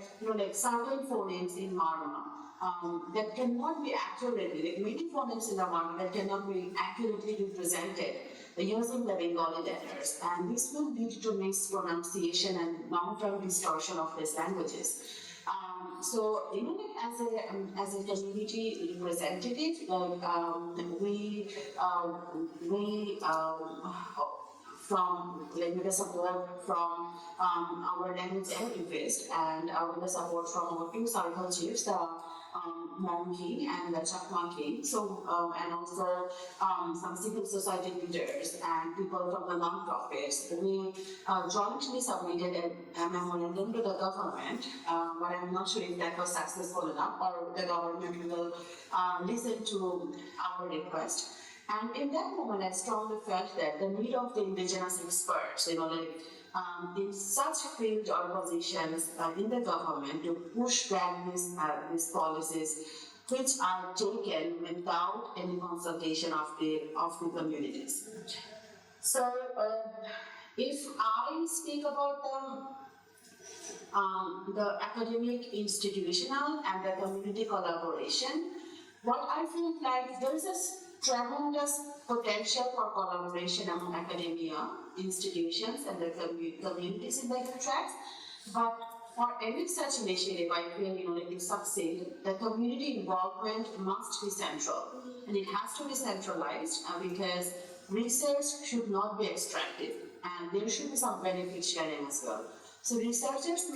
certain phonemes in Marma that cannot be accurately, many phonemes in the Marma that cannot be accurately represented using the Bengali letters, and this will lead to mispronunciation and long-term distortion of these languages. So, you know, like as a community representative, from like with the support from our language activists and with the support from our two circle chiefs, the Bawm King and the Chakma King. So and also some civil society leaders and people from the non-profits. We jointly submitted a memorandum to the government, but I'm not sure if that was successful enough or the government will listen to our request. And in that moment, I strongly felt that the need of the indigenous experts, you know, like in such field or positions in the government to push back these policies, which are taken without any consultation of the communities. So, if I speak about the academic, institutional, and the community collaboration, what I feel like there is a tremendous potential for collaboration among academia, institutions, and the communities in the tracks. But for any such initiative, I feel, you know, like to succeed, the community involvement must be central, and it has to be centralized because research should not be extractive, and there should be some benefit sharing as well. So researchers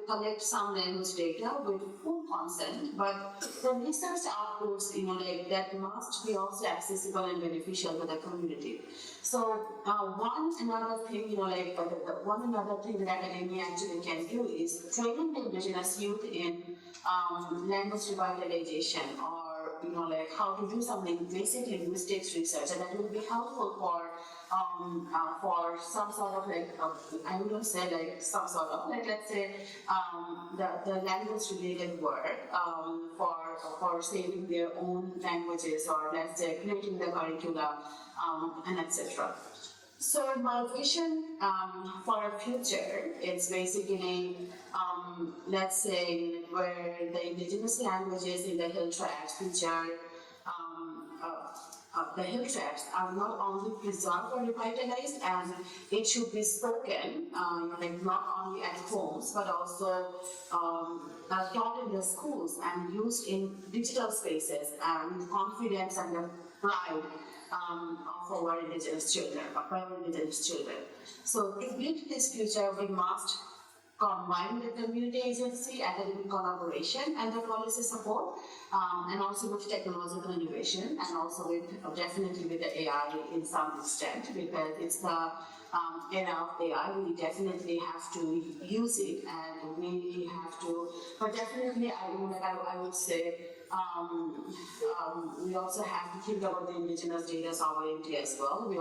collect some language data with full consent, but the research outputs, you know, like that must be also accessible and beneficial to the community. So one another thing, you know, like one another thing that academia actually can do is training the indigenous youth in language revitalization, or you know, like how to do something basic linguistics research, and that will be helpful for some sort of like, I wouldn't say like some sort of like, let's say the language related work for saving their own languages, or let's say creating the curricula and etc. So my vision for a future, it's basically, let's say, where the indigenous languages in the hill tracts, which are the hill tracts, are not only preserved or revitalized, and it should be spoken, like not only at homes, but also taught in the schools and used in digital spaces with confidence and the pride of our indigenous children, So to build this future, we must combine the community agency, academic collaboration, and the policy support, and also with technological innovation, and also with definitely with the AI in some extent, because it's the era of AI. We definitely have to use it, and we have to. But definitely, I would say. We also have to think about the indigenous data sovereignty as well. We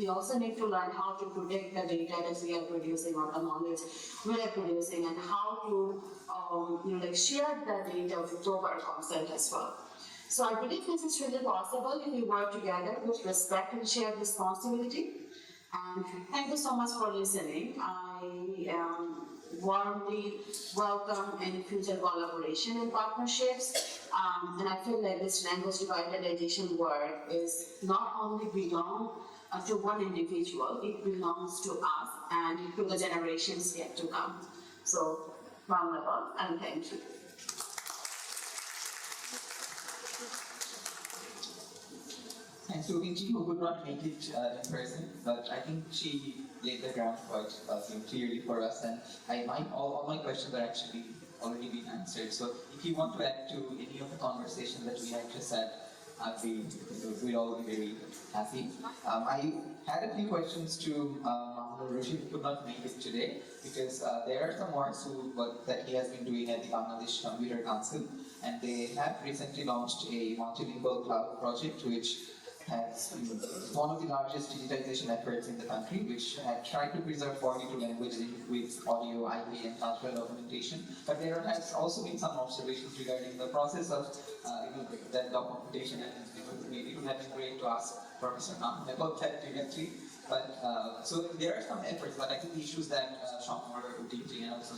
also need to learn how to protect the data that we are producing, or the knowledge we are producing, and how to like share the data with proper consent as well. So I believe this is really possible if we work together with respect and shared responsibility. And thank you so much for listening. I warmly welcome any future collaboration and partnerships. And I feel like this language revitalization work is not only belong to one individual, it belongs to us and to the generations yet to come. So, Marma, and thank you. Thanks to Vinci, who could not make it in person, but I think she laid the ground quite clearly for us, and all my questions are actually already been answered. So if you want to add to any of the conversation that we have just had, we'd all be very happy. I had a few questions to Rushi, who could not make it today, because there are some work that he has been doing at the Bangladesh Computer Council, and they have recently launched a multilingual cloud project, which has one of the largest digitization efforts in the country, which had tried to preserve 42 languages with audio, IP, and cultural documentation. But there has also been some observations regarding the process of that documentation, and it would have been great to ask Professor Marma about that directly. But so there are some efforts, but I think the issues that Shankar, Uditi, and also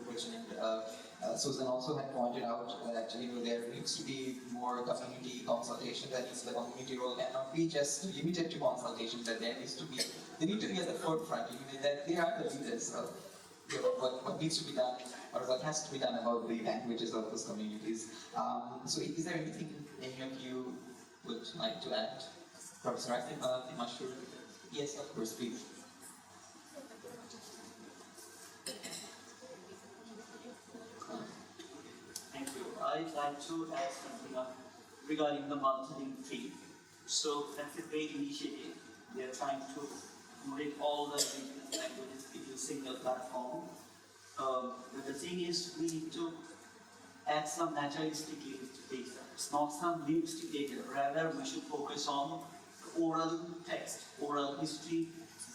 Rich and Susan also had pointed out that there needs to be more community consultation, that is the community role cannot be just limited to consultation, that they need to be at the forefront, that they are the leaders of what needs to be done or what has to be done about the languages of those communities. So is there anything any of you would like to add? Professor Asif, Mashur? Yes, of course, please. Thank you. I'd like to add something up regarding the multi-link fee. So that's a great initiative. We are trying to make all the indigenous languages into a single platform. But the thing is, we need to add some naturalistic data. It's not some linguistic data. Rather, we should focus on oral text, oral history,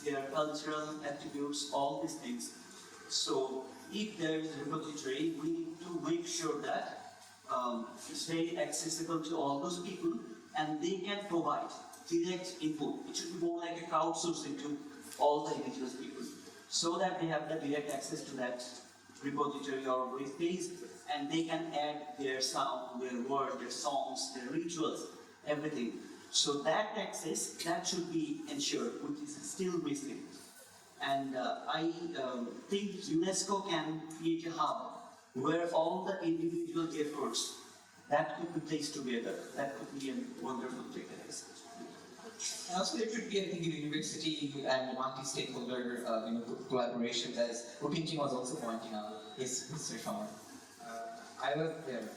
their cultural attributes, all these things. So if there is a repository, we need to make sure that it's very accessible to all those people and they can provide direct input. It should be more like a crowdsourcing to all the indigenous people so that they have the direct access to that repository or web page and they can add their sound, their word, their songs, their rituals, everything. So that access, that should be ensured, which is still missing. And I think UNESCO can create a hub where all the individual efforts that could be placed together. That could be a wonderful thing. And also there should be, I think, a university and multi-stakeholder collaboration, as Upinjin was also pointing out. Yes, Mr. Shamar. I was there.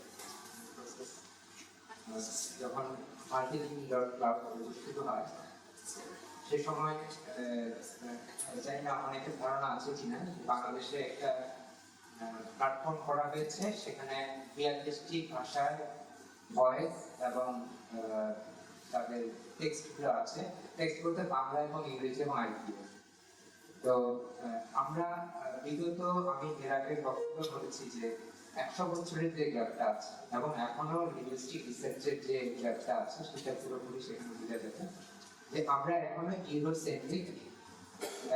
যখন multilingual club প্রতিষ্ঠিত হয় সে সময় জানি না অনেকের ধারণা আছে কিনা বাংলাদেশে একটা প্ল্যাটফর্ম করা হয়েছে সেখানে 42টি ভাষার ভয়েস এবং তাদের টেক্সটগুলো আছে টেক্সট বলতে বাংলা এবং ইংরেজি এবং আইটি তো আমরা বিগত আমি এর আগে বক্তব্য বলেছি যে 100 বছরের যে গ্যাপটা আছে এবং এখনো লিঙ্গুইস্টিক রিসার্চের যে গ্যাপটা আছে সেটা পুরোপুরি সেখানে বোঝা যাবে যে আমরা এখনো ইউরোসেন্ট্রিক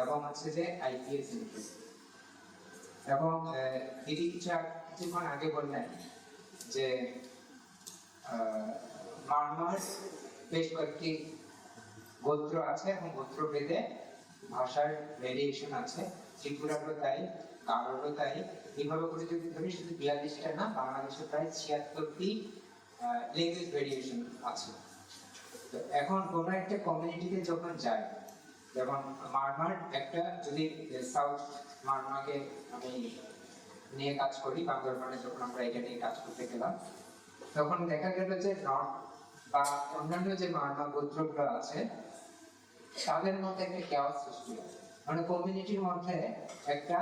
এবং হচ্ছে যে আইপিএ সেন্ট্রিক এবং এটি কিছুক্ষণ আগে বললেন যে মারমার বেশ কয়েকটি গোত্র আছে এবং গোত্রভেদে ভাষার ভেরিয়েশন আছে ত্রিপুরারও তাই কারোরও তাই এইভাবে করে যদি ধরি শুধু 42টা না বাংলাদেশে প্রায় 76টি ল্যাঙ্গুয়েজ ভেরিয়েশন আছে তো এখন কোনো একটা কমিউনিটিতে যখন যায় যেমন মারমার একটা যদি সাউথ মারমাকে আমি নিয়ে কাজ করি বান্দরবানে যখন আমরা এটা নিয়ে কাজ করতে গেলাম তখন দেখা গেল যে নর্থ বা অন্যান্য যে মারমা গোত্রগুলো আছে তাদের মধ্যে একটা কেওয়াস সৃষ্টি হয় মানে কমিউনিটির মধ্যে একটা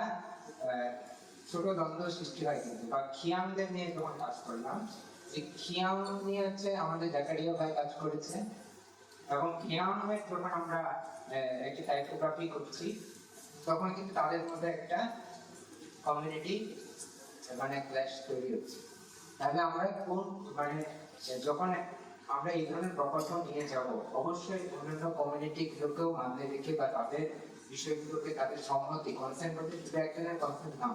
ছোট দ্বন্দ্ব সৃষ্টি হয় কিন্তু বা খিয়ামদের নিয়ে যখন কাজ করলাম এই খিয়াম নিয়ে হচ্ছে আমাদের জাকারিয়া ভাই কাজ করেছে এবং খিয়ামের যখন আমরা একটা টাইপোগ্রাফি করছি তখন কিন্তু তাদের মধ্যে একটা কমিউনিটি মানে ক্ল্যাশ তৈরি হচ্ছে তাহলে আমরা কোন মানে যখন আমরা এই ধরনের প্রকল্প নিয়ে যাব অবশ্যই অন্যান্য কমিউনিটিগুলোকেও মানতে রেখে বা তাদের বিষয়গুলোকে তাদের সম্মতি কনসেন্ট করতে শুধু একজনের কনসেন্ট না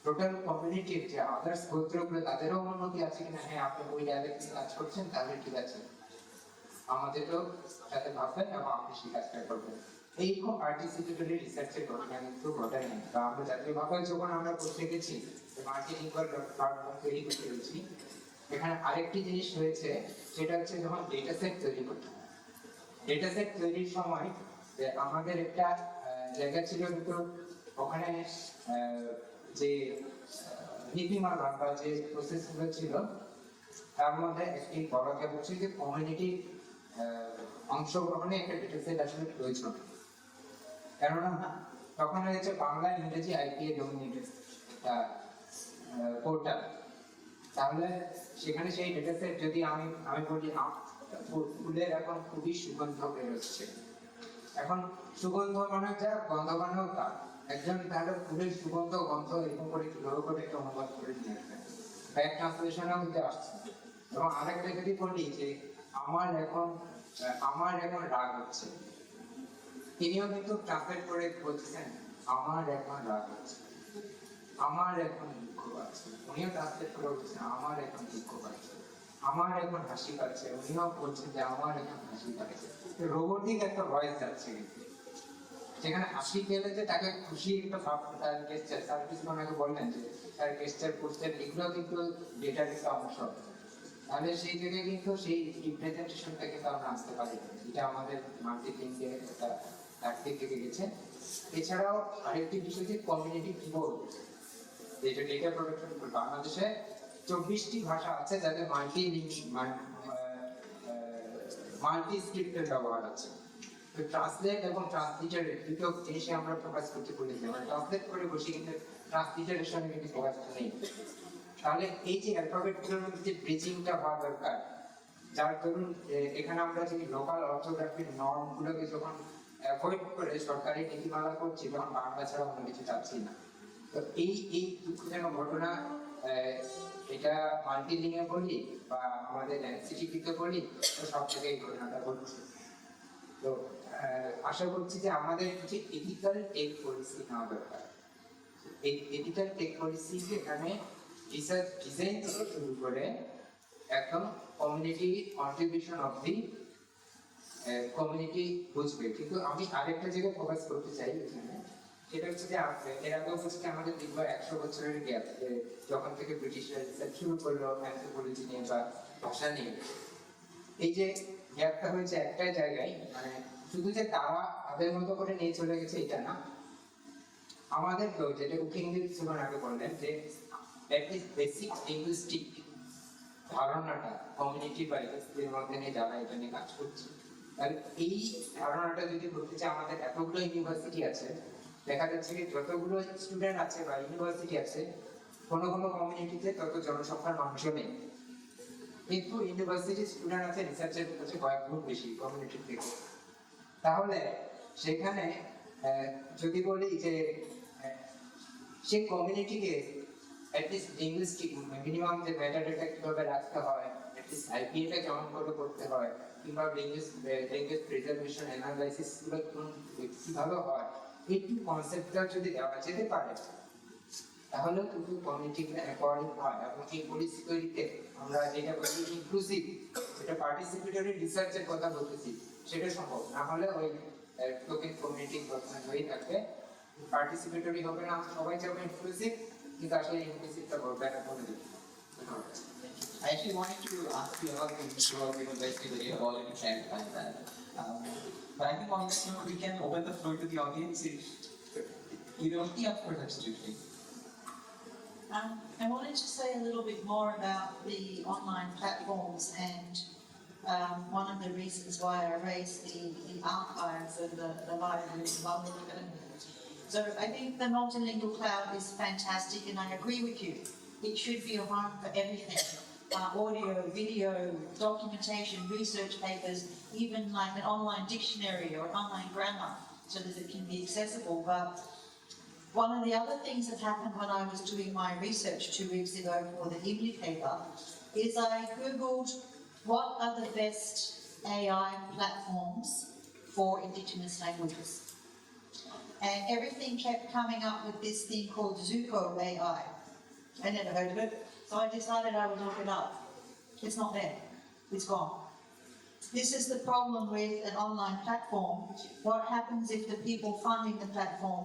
টোটাল কমিউনিটির যে আদার্স গোত্রগুলো তাদেরও অনুমতি আছে কিনা হ্যাঁ আপনি ওই ডায়ালেক্টে কাজ করছেন তাহলে ঠিক আছে আমাদেরও সাথে ভাববেন এবং আপনি সেই কাজটা করবেন এইরকম পার্টিসিপেটরি রিসার্চের ঘটনা কিন্তু ঘটায় না বা আমরা জাতীয়ভাবে যখন আমরা করতে গেছি মাল্টিলিঙ্গুয়াল প্ল্যাটফর্ম তৈরি করতে গেছি এখানে আরেকটি জিনিস হয়েছে সেটা হচ্ছে যখন ডেটা সেট তৈরি করতে হয় ডেটা সেট তৈরির সময় আমাদের একটা জায়গা ছিল কিন্তু ওখানে যে নীতিমালা বা যে প্রসেসগুলো ছিল তার মধ্যে একটি বড় গ্যাপ হচ্ছে যে কমিউনিটি অংশগ্রহণে একটা ডেটা সেট আসলে প্রয়োজন কেননা তখন হয়েছে বাংলা ইংরেজি আইপিএ ডমিনেটেড পোর্টাল তাহলে সেখানে সেই ডেটা সেট যদি আমি বলি ফুলের এখন খুবই সুগন্ধ বেরোচ্ছে এখন সুগন্ধ মানে যা গন্ধ বানাও তা একজন তাহলে ফুলের সুগন্ধ গন্ধ এরকম করে কিভাবে করে একটা অনুবাদ করে নিয়ে আসবে ব্যাক ট্রান্সলেশনের মধ্যে আসছে এবং আরেকটা যদি বলি যে আমার এখন রাগ হচ্ছে তিনিও কিন্তু ট্রান্সলেট করে বলছেন আমার এখন রাগ হচ্ছে আমার এখন দুঃখ পাচ্ছে উনিও ট্রান্সলেট করে বলছেন আমার এখন দুঃখ পাচ্ছে আমার এখন হাসি পাচ্ছে উনিও বলছেন যে আমার এখন হাসি পাচ্ছে রোবটিক একটা ভয়েস যাচ্ছে কিন্তু সেখানে হাসি পেলে যে তাকে খুশি একটা ভাব, তার গেস্টার, স্যার কিছুক্ষণ আগে বললেন যে তার গেস্টার পোস্টার এগুলো কিন্তু ডেটার একটা অংশ। তাহলে সেই জায়গায় কিন্তু সেই রিপ্রেজেন্টেশনটা কিন্তু আমরা আসতে পারি, এটা আমাদের মাল্টিলিঙ্গে একটা ঘাটতি থেকে গেছে। এছাড়াও আরেকটি বিষয় যে কমিউনিটি কিবোর্ড, যেটা ডেটা প্রোটেকশন বাংলাদেশে 24টি ভাষা আছে যাদের মাল্টি স্ক্রিপ্টের ব্যবহার আছে। তো ট্রান্সলেট এবং ট্রান্সলিটারের দুটো জিনিসে আমরা ফোকাস করতে বলেছি, মানে ট্রান্সলেট করে বসে কিন্তু ট্রান্সলিটারের সঙ্গে কিন্তু ফোকাস নেই। তাহলে এই যে অ্যালফাবেটগুলোর মধ্যে যে ব্রিজিংটা হওয়া দরকার, যার ধরুন এখানে আমরা যদি লোকাল অর্থোগ্রাফির নর্মগুলোকে যখন অ্যাভয়েড করে সরকারি নীতিমালা করছি, তখন বাংলা ছাড়া অন্য কিছু চাচ্ছি না। তো এই দুঃখজনক ঘটনা, এটা মাল্টিলিঙ্গে বলি বা আমাদের এনসিটিভিতে বলি, তো সব জায়গায় এই ঘটনাটা ঘটছে। তো আশা করছি যে আমাদের কিছু এথিক্যাল টেক পলিসি নেওয়া দরকার। এই এথিক্যাল টেক পলিসি এখানে রিসার্চ ডিজাইন থেকে শুরু করে একদম community contribution of the community বুঝবে। কিন্তু আমি আরেকটা জায়গায় ফোকাস করতে চাই এখানে, সেটা হচ্ছে যে এর আগেও বলছি আমাদের দীর্ঘ 100 বছরের গ্যাপ, যখন থেকে ব্রিটিশরা রিসার্চ শুরু করলো অ্যানথ্রোপোলজি নিয়ে বা ভাষা নিয়ে। এই যে গ্যাপটা হয়েছে একটাই জায়গায়, মানে শুধু যে তারা তাদের মতো করে নিয়ে চলে গেছে এটা না, আমাদেরকেও, যেটা উকিংদের কিছুক্ষণ আগে বললেন, যে বেসিক লিঙ্গুইস্টিক ধারণাটা কমিউনিটি বা এর মধ্যে নিয়ে যারা এটা নিয়ে কাজ করছে, তাহলে এই ধারণাটা যদি বলতে চাই, আমাদের এতগুলো ইউনিভার্সিটি আছে, দেখা যাচ্ছে যে যতগুলো স্টুডেন্ট আছে বা ইউনিভার্সিটি আছে, কোনো কোনো কমিউনিটিতে তত জনসংখ্যার মানুষও নেই, কিন্তু ইউনিভার্সিটি স্টুডেন্ট আছে রিসার্চের কাছে কয়েক গুণ বেশি কমিউনিটির থেকে। তাহলে সেখানে যদি বলি যে সেই কমিউনিটিকে অ্যাটলিস্ট লিঙ্গুইস্টিক মিনিমাম যে মেটাডেটা কিভাবে রাখতে হয়, অ্যাটলিস্ট আইপিএটা কেমন করে করতে হয়, কিংবা ল্যাঙ্গুয়েজ প্রিজার্ভেশন অ্যানালাইসিস গুলো কিভাবে হয়, এই কনসেপ্টটা যদি দেওয়া যেতে পারে, তাহলে কিন্তু কমিউনিটিগুলো অ্যাকর্ডিং হয়। এবং এই পলিসি তৈরিতে আমরা যেটা বলি ইনক্লুসিভ, যেটা পার্টিসিপেটরি রিসার্চের কথা বলতেছি, সেটা সম্ভব না হলে ওই টোকেন কমিউনিটি গঠন হয়ে থাকবে, পার্টিসিপেটরি হবে না, সবাই যাবে ইনক্লুসিভ, কিন্তু আসলে ইনক্লুসিভটা করবে না কোনো দিন। I actually wanted to ask you about the role because I see that you have already clarified that. But I think on this note, we can open the floor to the audience if you're up for that situation. I wanted to say a little bit more about the online platforms and one of the reasons why I raised the archives and the library in London. So I think the multilingual cloud is fantastic, and I agree with you. It should be a home for everything. Audio, video, documentation, research papers, even like an online dictionary or an online grammar, so that it can be accessible. But one of the other things that happened when I was doing my research 2 weeks ago for the English paper is I Googled what are the best AI platforms for Indigenous languages. And everything kept coming up with this thing called Zuko AI. I never heard of it, so I decided I would look it up. It's not there. It's gone. This is the problem with an online platform. What happens if the people funding the platform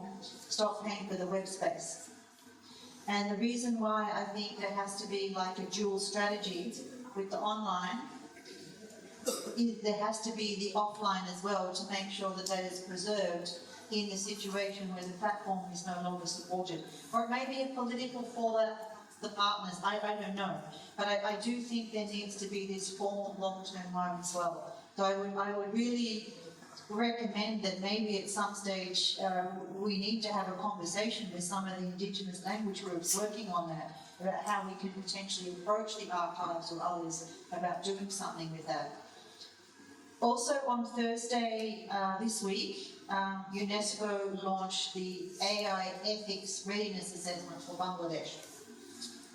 stop paying for the web space? And the reason why I think there has to be like a dual strategy with the online is there has to be the offline as well to make sure that that is preserved in the situation where the platform is no longer supported. Or it may be a political fallout, the partners, I don't know. But I do think there needs to be this formal long-term home as well. So I would really recommend that maybe at some stage we need to have a conversation with some of the Indigenous language groups working on that, about how we can potentially approach the archives or others about doing something with that. Also on Thursday this week, UNESCO launched the AI Ethics Readiness Assessment for Bangladesh.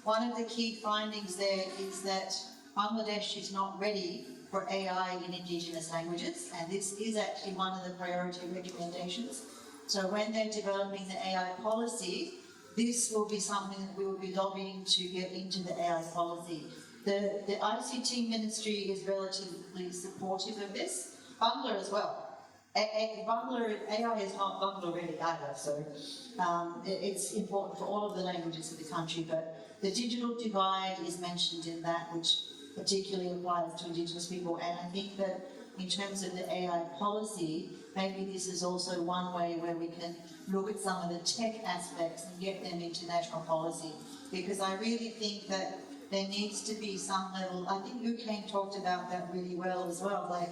One of the key findings there is that Bangladesh is not ready for AI in Indigenous languages, and this is actually one of the priority recommendations. So when they're developing the AI policy, this will be something that we will be lobbying to get into the AI policy. The ICT ministry is relatively supportive of this, Bangla as well. AI is not Bangla really either, so it's important for all of the languages of the country, but the digital divide is mentioned in that, which particularly applies to Indigenous people, and I think that in terms of the AI policy, maybe this is also one way where we can look at some of the tech aspects and get them into national policy, because I really think that there needs to be some level, I think Ukane talked about that really well as well, like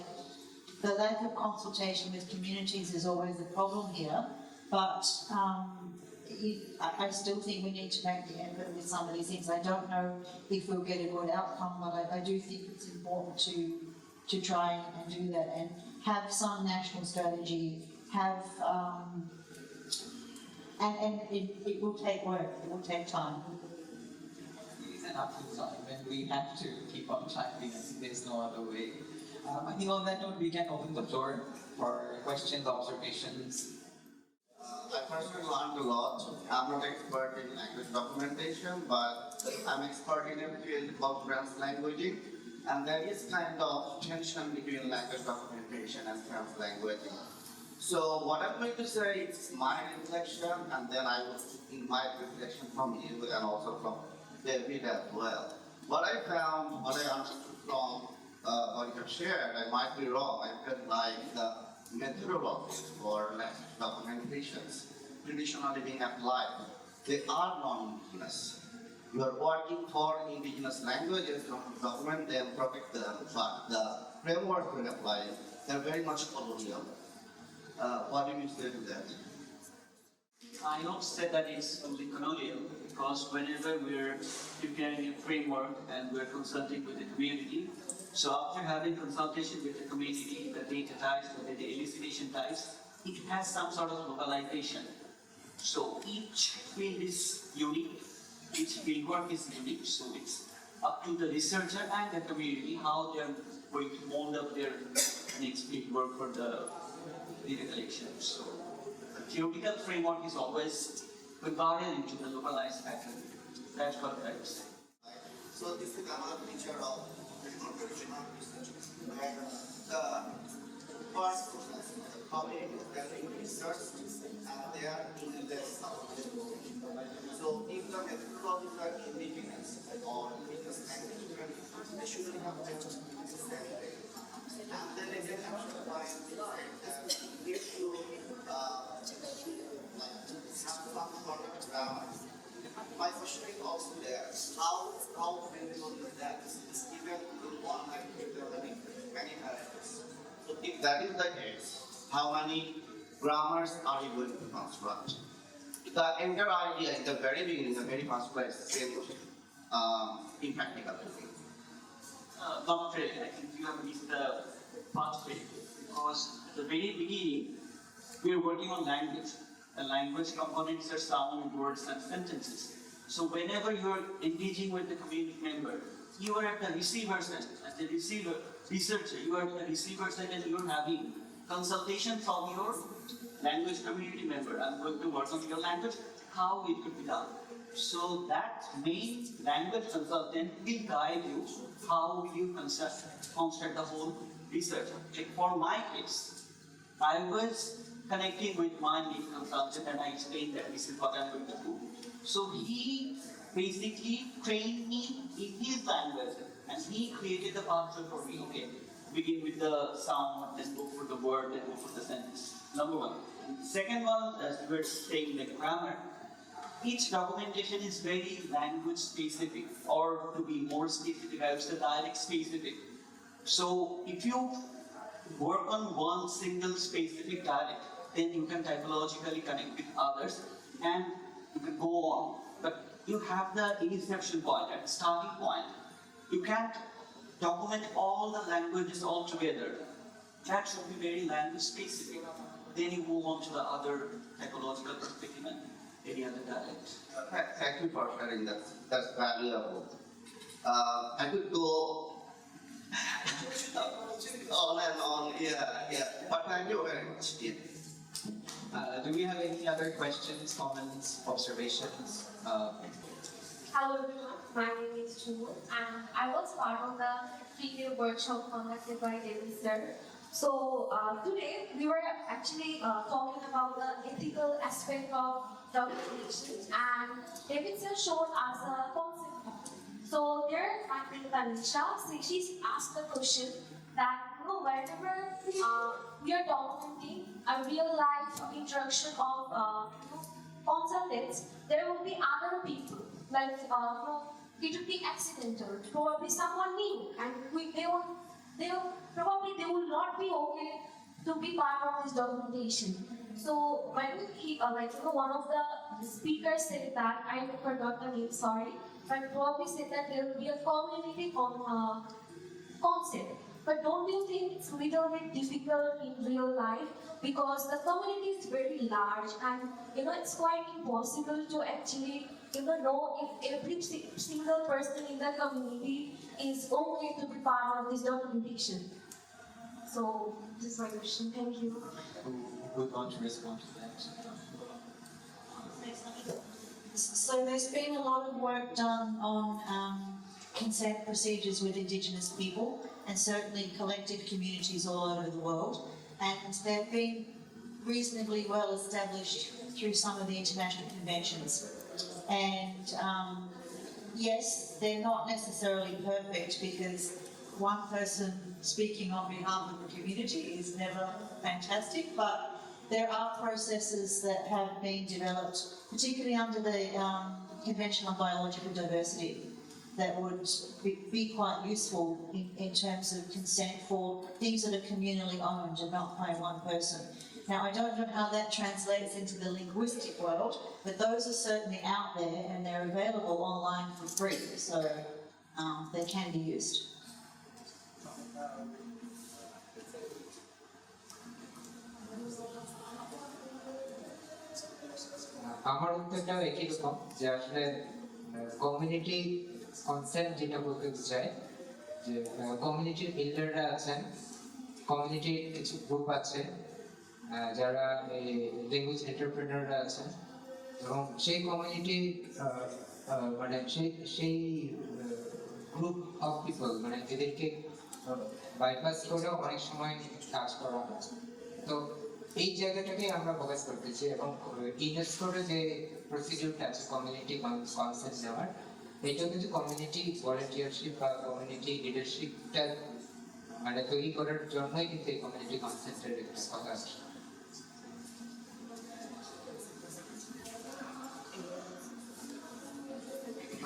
the lack of consultation with communities is always a problem here, but I still think we need to make the effort with some of these things. I don't know if we'll get a good outcome, but I do think it's important to try and do that and have some national strategy, have, and it will take work, it will take time. It's an uphill time, and we have to keep on typing. I think there's no other way. I think on that note, we can open the floor for questions, observations. I personally learned a lot. I'm not expert in language documentation, but I'm expert in a field called translanguaging. And there is kind of tension between language documentation and translanguaging. So what I'm going to say is my reflection, and then I will invite reflection from you and also from David as well. What I found, what I understood from what you have shared, I might be wrong, I felt like the methodologies for language documentations traditionally being applied, they are non-indigenous. You are working for indigenous languages to document them, protect them, but the framework we're applying, they're very much colonial. What do you say to that? I don't say that it's only colonial, because whenever we're preparing a framework and we're consulting with the community, so after having consultation with the community, the data types, the elucidation types, it has some sort of localization. So each field is unique, each field work is unique, so it's up to the researcher and the community how they're going to mold up their next field work for the data collection. So the theoretical framework is always regarded into the localized pattern. That's what I would say. So this is another feature of traditional research, where the first process, the public research, and they are in the south. So if the methodologies are indigenous or indigenous language, they shouldn't have been the same way. And then again, I should find if you have some sort of grammar. My question is also there. How critical is that? Is even in one language there are many characters. So if that is the case, how many grammars are you going to construct? The entire idea in the very beginning, the very first place, changed impracticality. Not really. I think you have missed the pathway, because at the very beginning, we are working on language. The language components are sound, words, and sentences. So whenever you are engaging with the community member, you are at the receiver's end. As the researcher, you are at the receiver's end and you are having consultation from your language community member. I'm going to work on your language, how it could be done. So that main language consultant will guide you how you construct the whole research. Like for my case, I was connecting with my lead consultant and I explained that this is what I'm going to do. So he basically trained me in his language and he created the pathway for me. Okay, begin with the sound, then go for the word, then go for the sentence. Number one. Second one, as we were saying, the grammar. Each documentation is very language specific, or to be more specific, I would say dialect specific. So if you work on one single specific dialect, then you can typologically connect with others and you can go on. But you have the inception point, at the starting point. You can't document all the languages all together. That should be very language specific. Then you move on to the other typological perspective and any other dialect. Thank you for sharing that. That's valuable. I could go on and on. Yeah. But thank you very much. Yeah. Do we have any other questions, comments, observations? Hello everyone, my name is Chunu and I was part of the 3-day workshop conducted by David sir. So today we were actually talking about the ethical aspect of documentation, and David Sir showed us a concept. So there, my friend Tanisha, she's asked the question that whenever we are documenting a real life interaction of consultants, there will be other people, like it would be accidental, probably someone new, and they will not be okay to be part of this documentation. So when one of the speakers said that, I forgot the name, sorry, but probably said that there will be a community concept. But don't you think it's a little bit difficult in real life, because the community is very large, and it's quite impossible to actually know if every single person in the community is okay to be part of this documentation. So this is my question. Thank you. Who would want to respond to that? So there's been a lot of work done on consent procedures with Indigenous people, and certainly collective communities all over the world, and they've been reasonably well established through some of the international conventions. And yes, they're not necessarily perfect, because one person speaking on behalf of the community is never fantastic, but there are processes that have been developed, particularly under the Convention on Biological Diversity, that would be quite useful in terms of consent for things that are communally owned and not by one person. Now, I don't know how that translates into the linguistic world, but those are certainly out there and they're available online for free, so they can be used. আমার উত্তরটাও একই রকম, যে আসলে community concept যেটা বলতে বোঝায় যে কমিউনিটির বিল্ডাররা আছেন, কমিউনিটির কিছু গ্রুপ আছে যারা ল্যাঙ্গুয়েজ এন্টারপ্রেনাররা আছেন, এবং সেই কমিউনিটি মানে সেই গ্রুপ অফ পিপল মানে এদেরকে বাইপাস করেও অনেক সময় কাজ করা হয়। তো এই জায়গাটাকে আমরা ফোকাস করতেছি, এবং ইউনেস্কোর যে প্রসিডিউরটা আছে কমিউনিটি কনসেন্ট নেওয়ার, এটা কিন্তু কমিউনিটি ভলেন্টিয়ারশিপ বা কমিউনিটি লিডারশিপটা মানে তৈরি করার জন্যই কিন্তু এই কমিউনিটি কনসেন্টের কথা আছে।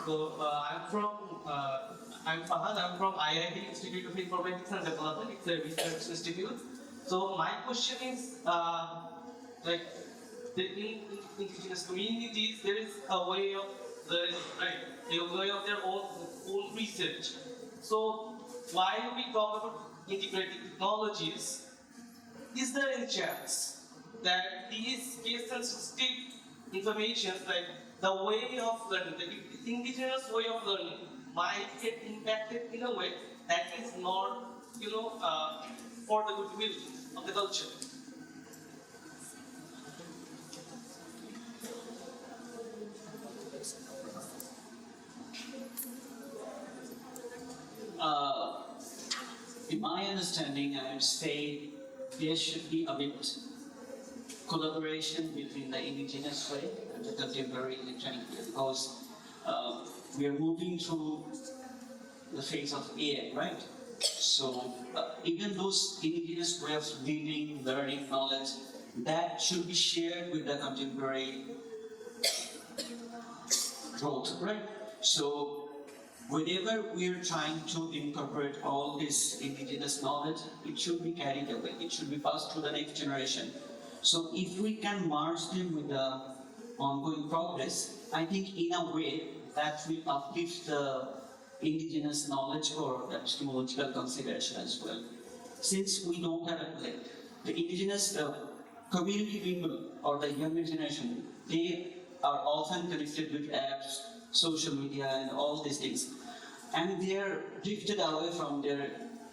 So I'm Fahad. I'm from IIT Institute of Informatics and Development. It's a research institute. So my question is, like, in indigenous communities, there is a way of learning, right? A way of their own research. So while we talk about integrated technologies, is there any chance that these case-sensitive information, like the way of learning, the indigenous way of learning, might get impacted in a way that is not, for the goodwill of the culture? In my understanding, I would say there should be a bit collaboration between the indigenous way and the contemporary electronic way, because we are moving through the phase of AI, right? So even those indigenous way of living, learning, knowledge, that should be shared with the contemporary growth, right? So whenever we are trying to incorporate all this indigenous knowledge, it should be carried away. It should be passed to the next generation. So if we can merge them with the ongoing progress, I think in a way that will uplift the indigenous knowledge or epistemological consideration as well. Since we don't have the indigenous community people or the younger generation, they are often connected with apps, social media and all these things, and they are drifted away from their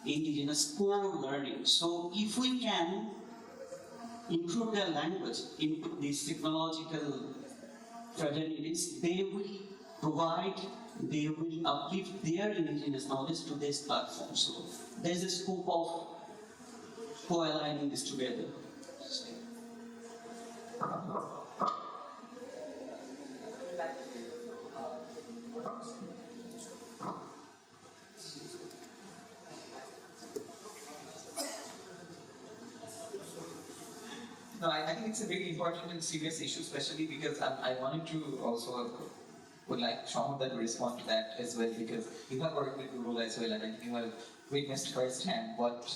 indigenous core learning. So if we can improve their language, input these technological fraternities, they will provide, they will uplift their indigenous knowledge to this platform. So there's a scope of co-aligning this together. No, I think it's a very important and serious issue, especially because I wanted to also would like Shahmada to respond to that as well, because you have worked with Google as well, and I think you have witnessed firsthand what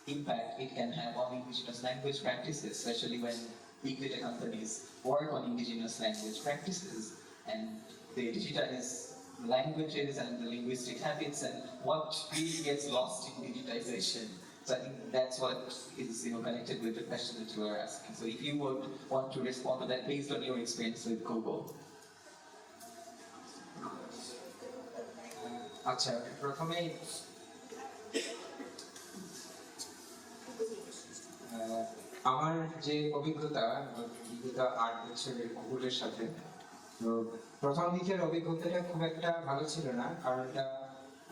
impact it can have on indigenous language practices, especially when big data companies work on indigenous language practices and they digitize languages and the linguistic habits, and what really gets lost in digitization. So I think that's what is connected with the question that you are asking. So if you would want to respond to that based on your experience with Google. আচ্ছা প্রথমে আমার যে অভিজ্ঞতা 8 বছরের গুগলের সাথে, তো প্রথম দিকের অভিজ্ঞতাটা খুব একটা ভালো ছিল না, কারণ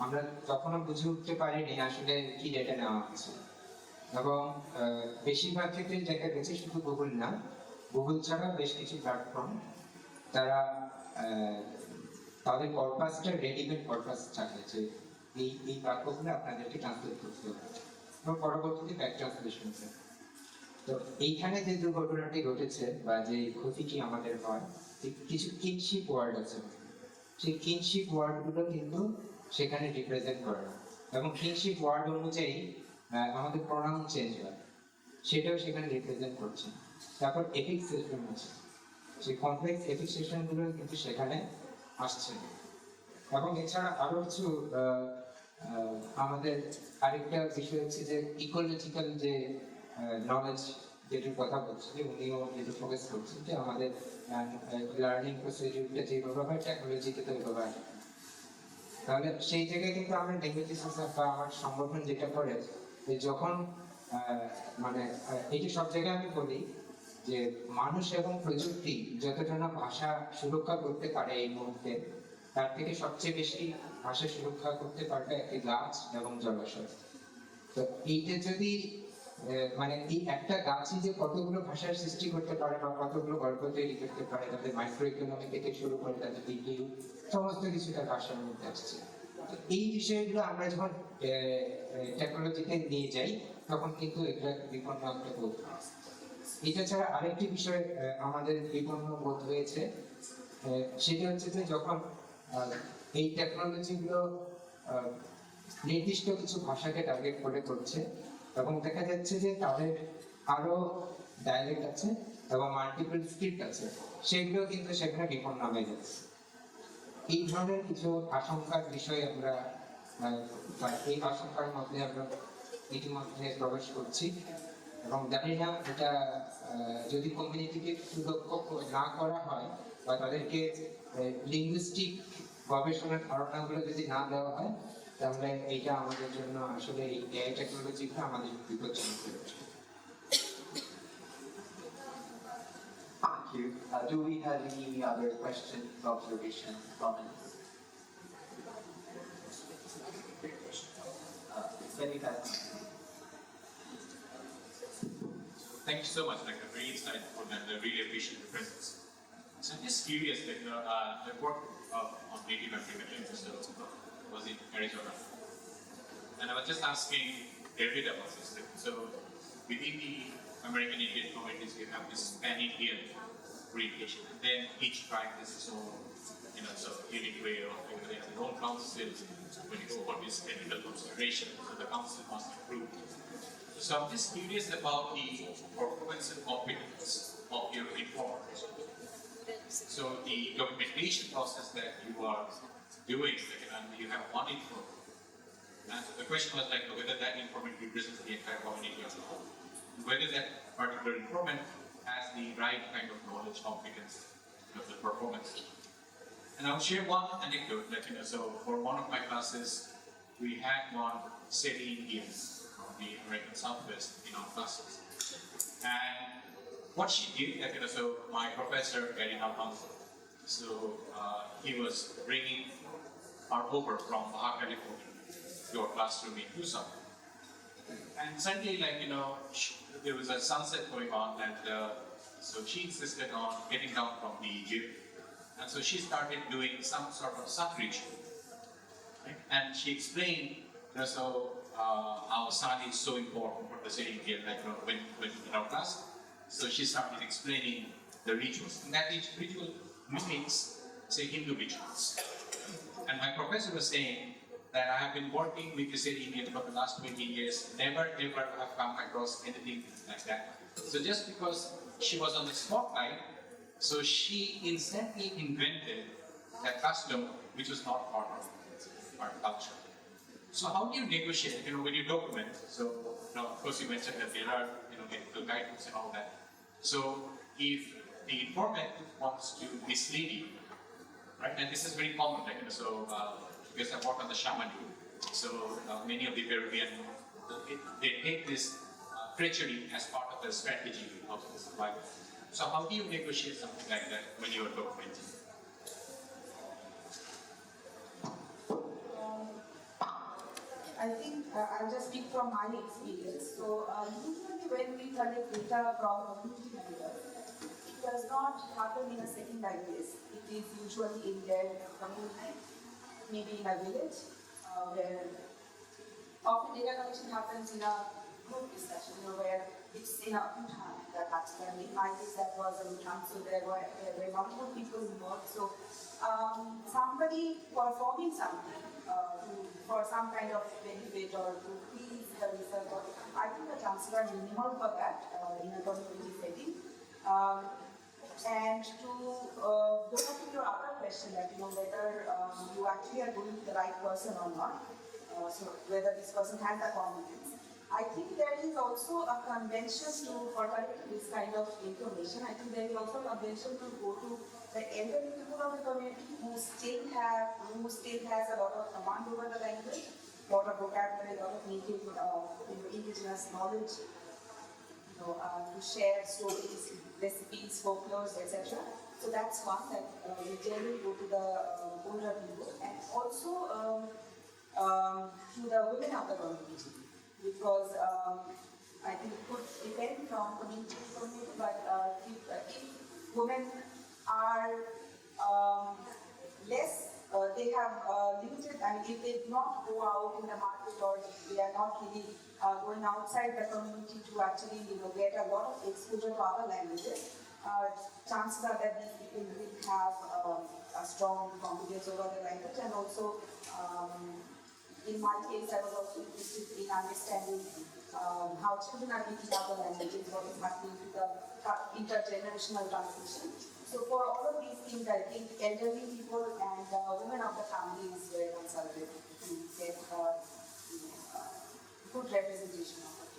আমরা তখনও বুঝে উঠতে পারিনি আসলে কি ডেটা নেওয়া হচ্ছে। এবং বেশিরভাগ ক্ষেত্রে দেখা গেছে শুধু গুগল না, গুগল ছাড়া বেশ কিছু প্ল্যাটফর্ম তারা তাদের কর্পাসটা রেডিমেড কর্পাস থাকে, যে এই বাক্যগুলো আপনাদেরকে ট্রান্সলেট করতে হবে এবং পরবর্তীতে ব্যাক ট্রান্সলেশন হবে। তো এইখানে যে দুর্ঘটনাটি ঘটেছে বা যে ক্ষতিটি আমাদের হয়, কিছু কিনশিপ ওয়ার্ড আছে, সেই কিনশিপ ওয়ার্ডগুলো কিন্তু সেখানে রিপ্রেজেন্ট করে না, এবং কিনশিপ ওয়ার্ড অনুযায়ী আমাদের প্রোনাউন চেঞ্জ হয়, সেটাও সেখানে রিপ্রেজেন্ট করছে। তারপর এপিক সিস্টেম আছে, সেই কমপ্লেক্স এপিক সিস্টেমগুলো কিন্তু সেখানে আসছে। এবং এছাড়া আরো কিছু আমাদের আরেকটা বিষয় হচ্ছে যে ইকোলজিক্যাল যে নলেজ যেটির কথা বলছি, যে উনিও যেটা ফোকাস করছেন যে আমাদের লার্নিং প্রসিডিউরটা যেভাবে হয় টেকনোলজিকে তো ওইভাবে হয়। তাহলে সেই জায়গায় কিন্তু আমরা লিঙ্গুইস্টিক্স বা আমার সংগঠন যেটা করে, যে যখন মানে এটি সব জায়গায় আমি বলি যে মানুষ এবং প্রযুক্তি যতটা না ভাষা সুরক্ষা করতে পারে এই মুহূর্তে, তার থেকে সবচেয়ে বেশি ভাষা সুরক্ষা করতে পারবে একটি গাছ এবং জলাশয়। তো এইটা যদি মানে এই একটা গাছই যে কতগুলো ভাষার সৃষ্টি করতে পারে বা কতগুলো গল্প তৈরি করতে পারে, তাদের মাইক্রো ইকোনমি থেকে শুরু করে তাদের বিডিও সমস্ত কিছু তার ভাষার মধ্যে আসছে। এই বিষয়গুলো আমরা যখন টেকনোলজিতে নিয়ে যাই, তখন কিন্তু এটা বিপন্ন একটা বোধ। এটা ছাড়া আরেকটি বিষয় আমাদের বিপন্ন বোধ হয়েছে, সেটা হচ্ছে যে যখন এই টেকনোলজিগুলো নির্দিষ্ট কিছু ভাষাকে টার্গেট করে করছে, এবং দেখা যাচ্ছে যে তাদের আরো ডায়ালেক্ট আছে এবং মাল্টিপল স্ক্রিপ্ট আছে, সেগুলো কিন্তু সেখানে বিপন্ন হয়ে যাচ্ছে। এই ধরনের কিছু আশঙ্কার বিষয় আমরা এই আশঙ্কার মধ্যে আমরা ইতিমধ্যে প্রবেশ করছি, এবং জানি না এটা যদি কমিউনিটিকে সুদক্ষ না করা হয় বা তাদেরকে লিঙ্গুইস্টিক গবেষণার ধারণাগুলো যদি না দেওয়া হয়, তাহলে এইটা আমাদের জন্য আসলে এই এআই টেকনোলজিটা আমাদের বিপজ্জনক হয়ে ওঠে। Thank you. Do we have any other questions, observations, comments? Thank you so much, like very insightful, and I really appreciate your presence. So I'm just curious, like I worked on Native American languages, so was in Arizona, and I was just asking David about this. So within the American Indian communities, we have this pan-Indian orientation, and then each tribe has its own, so unique way of they have their own councils when you go for this technical consideration. So the council must approve. So I'm just curious about the performance and competence of your informers. So the documentation process that you are doing, and you have one informant. And so the question was like whether that informant represents the entire community as a whole, whether that particular informant has the right kind of knowledge, competence, of the performance. And I'll share one anecdote. So for one of my classes, we had one Seri Indian from the American Southwest in our classes. And what she did, so my professor, Gary Alfonso, so he was bringing her over from Baja California to our classroom in Tucson. And suddenly, there was a sunset going on, and so she insisted on getting down from the gym. And so she started doing some sort of sun ritual. Right? And she explained, how sun is so important for the city here, when in our class. So she started explaining the rituals. And that ritual mimics, say, Hindu rituals. And my professor was saying that I have been working with the city Indian for the last 20 years, never ever have come across anything like that. So just because she was on the spotlight, so she instantly invented that custom which was not part of our culture. So how do you negotiate, when you document? So, of course you mentioned that there are, ethical guidance and all that. So if the informant wants to mislead you, right, and this is very common, because I work on the shaman group. So many of the Peruvian, they take this treachery as part of the strategy of the survival. So how do you negotiate something like that when you are documenting? I think I'll just speak from my experience. So usually when we collect data from a community member, it does not happen in a setting like this. It is usually in their community, maybe in a village, where often data collection happens in a group discussion, where it's in a Bhutan that happens. In my case, that was a Bhutan, so there were multiple people involved. So somebody performing something for some kind of benefit or to please the research, I think the chances are minimal for that in a community setting. And to go back to your other question, that whether you actually are going to the right person or not, so whether this person has the competence. I think there is also a convention for collecting this kind of information. I think there is also a convention to go to the elderly people of the community who still has a lot of command over the language, a lot of vocabulary, a lot of native indigenous knowledge, to share stories, recipes, folklores, etc. So that's one that we generally go to the older people, and also to the women of the community, because I think it could depend from community to community, but if women are less, they have limited, if they do not go out in the market, or they are not really going outside the community to actually get a lot of exposure to other languages, chances are that these people will have a strong competence over the language. And also, in my case, I was also interested in understanding how children are picking up the languages, what is happening to the intergenerational transmission. So for all of these things, I think elderly people and women of the family is very consulted to get good representation of it.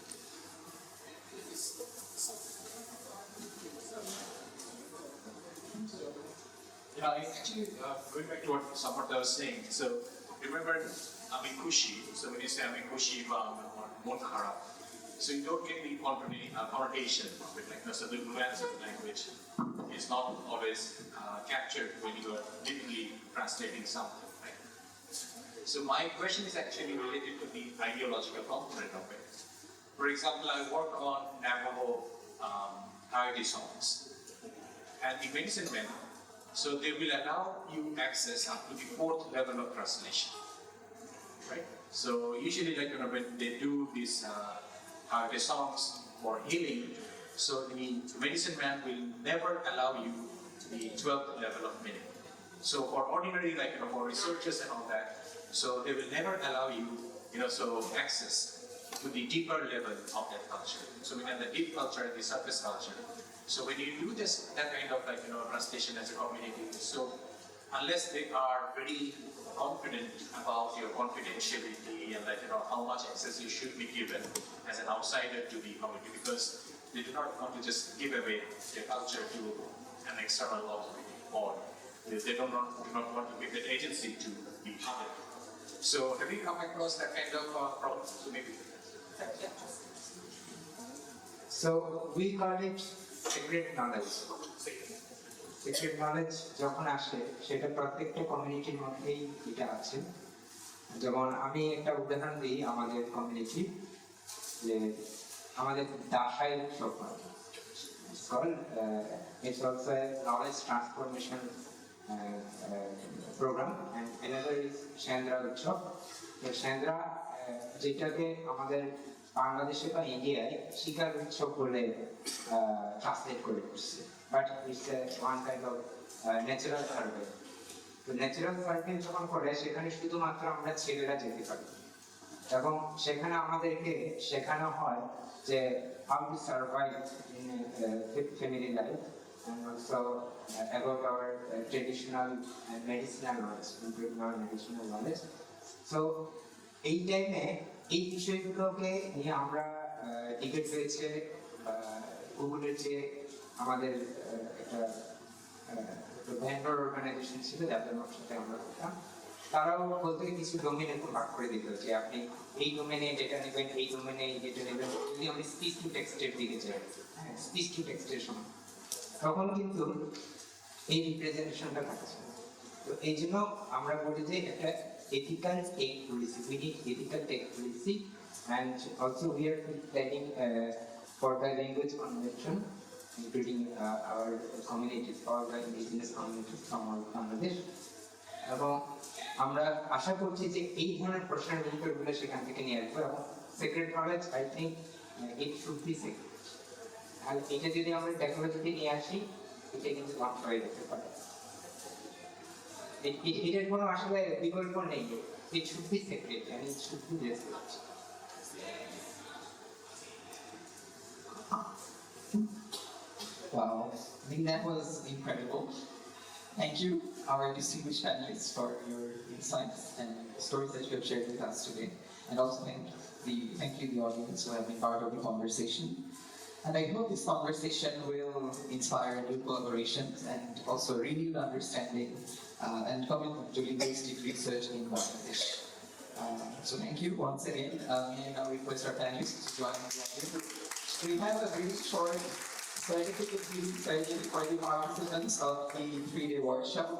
Actually, going back to what Samartha was saying, so remember Amikushi, so when you say Amikushi, Bawm, or Monkara, so you don't get the connotation of it, so the nuance of the language is not always captured when you are literally translating something, right? So my question is actually related to the ideological component of it. For example, I work on Navajo coyote songs, and the medicine men, so they will allow you access up to the 4th level of translation, right? So usually, when they do these coyote songs for healing, so the medicine man will never allow you the 12th level of meaning. So for ordinary, for researchers and all that, so they will never allow you, access to the deeper level of that culture. So we have the deep culture and the surface culture. So when you do that kind of translation as a community, so unless they are very confident about your confidentiality and how much access you should be given as an outsider to the community, because they do not want to just give away their culture to an external authority, or they do not want to give that agency to the public. So have you come across that kind of problem? So maybe. So we call it secret knowledge. Secret knowledge যখন আসে সেটা প্রত্যেকটা কমিউনিটির মধ্যেই এটা আছে। যেমন আমি একটা উদাহরণ দিই আমাদের কমিউনিটি। যে আমাদের দাসাই উৎসব হয়। It's also a knowledge transformation program, and another is Chandra Utsav. তো Chandra যেটাকে আমাদের বাংলাদেশে বা ইন্ডিয়ায় শিকার উৎসব বলে ট্রান্সলেট করে করছে, but it's one kind of natural survey. তো ন্যাচারাল সার্ভে যখন করে সেখানে শুধুমাত্র আমরা ছেলেরা যেতে পারি, এবং সেখানে আমাদেরকে শেখানো হয় যে how to survive in family life, and also about our traditional medicinal knowledge, including our medicinal knowledge. So এই টাইমে এই বিষয়গুলোকে নিয়ে আমরা ডিবেট হয়েছে। গুগলের যে আমাদের একটা ভেন্ডর অর্গানাইজেশন ছিল যাদের সাথে আমরা করতাম, তারাও বলতে কিছু ডোমেনে ভাগ করে দিত যে আপনি এই ডোমেনে যেটা নেবেন, এই ডোমেনে যেটা নেবেন। যদি আমি স্পিচ টু টেক্সটের দিকে যাই, স্পিচ টু টেক্সটের সময় তখন কিন্তু এই রিপ্রেজেন্টেশনটা থাকছে। তো এই জন্য আমরা বলি যে একটা ethical tech policy. We need ethical tech policy, and also we are planning for the language convention, including our communities, all the indigenous communities from all Bangladesh. এবং আমরা আশা করছি যে এই ধরনের প্রশ্নের উত্তরগুলো সেখান থেকে নিয়ে আসবো, এবং secret knowledge I think it should be secret. আর এটা যদি আমরা টেকনোলজিতে নিয়ে আসি, এটা কিন্তু ধ্বংস হয়ে যেতে পারে। এটার কোনো আসলে বিকল্প নেই। It should be separate and it should be research. Wow, I think that was incredible. Thank you, our distinguished panelists, for your insights and stories that you have shared with us today. And also thank you the audience who have been part of the conversation. And I hope this conversation will inspire new collaborations and also renewed understanding and commitment to linguistic research in Bangladesh. So thank you once again. May I now request our panelists to join the audience. We have a very short certificate giving ceremony for the participants of the 3-day workshop.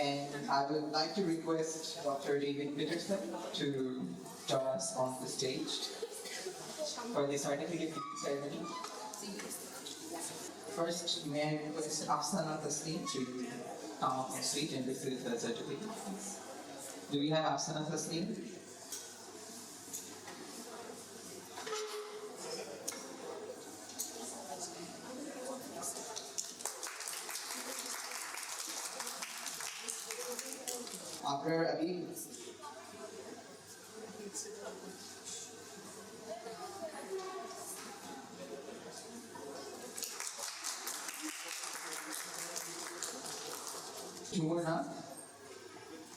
And I would like to request Dr. David Peterson to join us on the stage for the certificate giving ceremony. First, may I request Afsana Taslim to come up on stage and receive the certificate, please. Do we have Afsana Taslim? After Abi. Jumurna.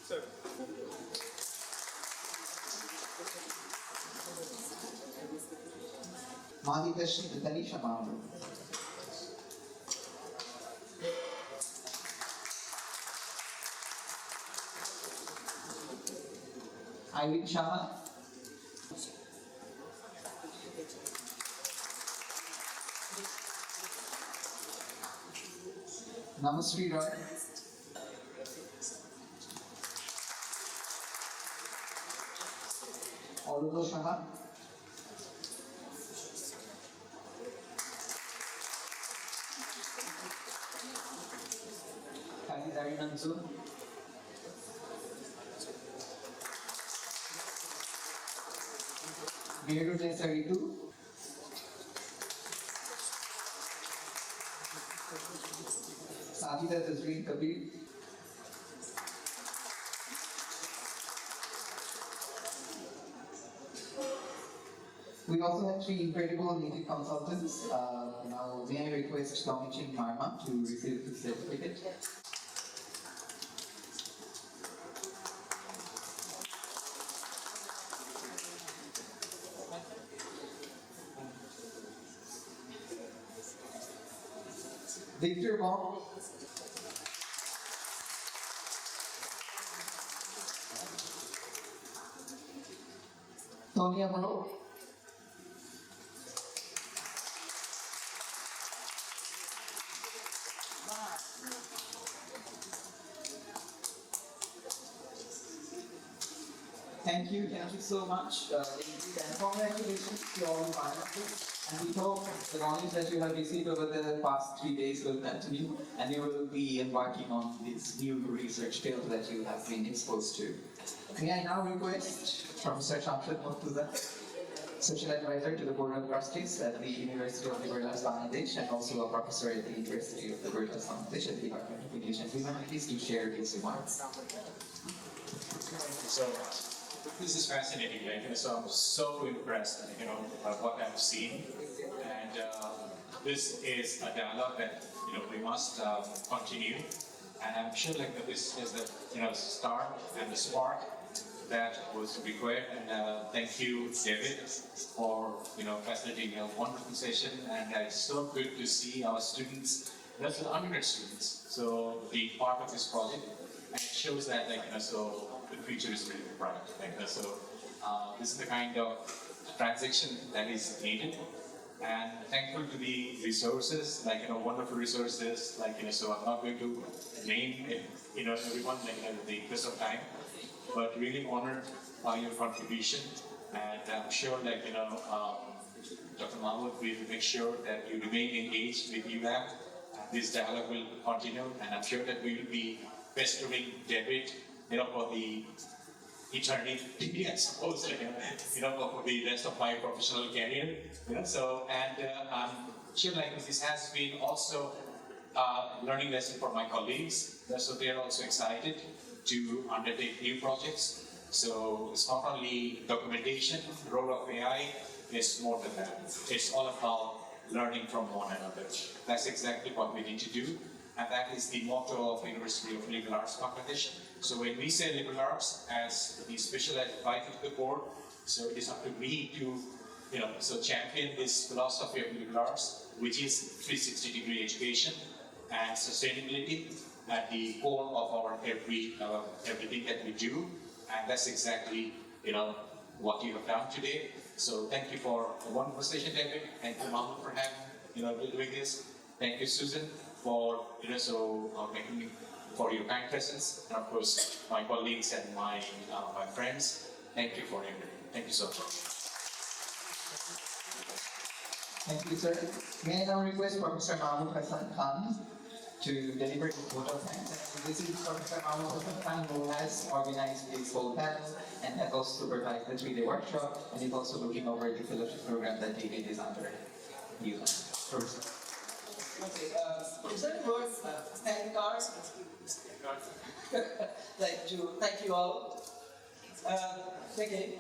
Sir. Mahitashi Tanisha Bawm. Irene Shah. Namasri Roy. Arudo Shah. Khalid Mansur. Beardo Desaritu. Sajida Tazreen Kabir. We also have 3 incredible native consultants. Now, may I request Culminating Marma to receive the certificate? Victor Bawm. Tonya Bro. Thank you so much, indeed, and congratulations to all finalists. And we hope the knowledge that you have received over the past 3 days will continue, and you will be embarking on this new research field that you have been exposed to. May I now request Professor Shamshad Murtuza, Social Advisor to the Board of Trustees at the University of Liberal Arts Bangladesh, and also a professor at the University of Liberal Arts Bangladesh at the Department of English and Humanities, to share his remarks. So this is fascinating, so I'm so impressed, by what I've seen, and this is a dialogue that we must continue, and I'm sure that this is the start and the spark that was required. And thank you, David, for facilitating a wonderful session, and it's so good to see our students, that's the undergrad students, so be part of this project, and it shows that so the future is really bright. So this is the kind of transaction that is needed, and thankful to the resources, wonderful resources, so I'm not going to name it, everyone, the interest of time, but really honored by your contribution, and I'm sure Dr. Mahmood will make sure that you remain engaged with ULAB, and this dialogue will continue, and I'm sure that we will be pestering David, for the eternity, I suppose, for the rest of my professional career, so, and I'm sure this has been also a learning lesson for my colleagues, so they're also excited to undertake new projects. So it's not only documentation, the role of AI is more than that. It's all about learning from one another. That's exactly what we need to do, and that is the motto of University of Liberal Arts Bangladesh. So when we say liberal arts as the special advisor to the board, so it is up to me to, so champion this philosophy of liberal arts, which is 360-degree education and sustainability at the core of our everything that we do, and that's exactly what you have done today. So thank you for a wonderful session, David. Thank you, Mahmoud, for having doing this. Thank you, Susan, for making for your kind presence, and of course my colleagues and my friends. Thank you for everything. Thank you so much. Thank you, sir. May I now request Professor Mahmoud Hassan Khan to deliver his vote of thanks. And this is Professor Mahmoud Hassan Khan, who has organized this whole panel and has also supervised the 3-day workshop, and is also looking over the fellowship program that David is under. Professor. Okay, is there any word? Thank God. Thank you all. Okay.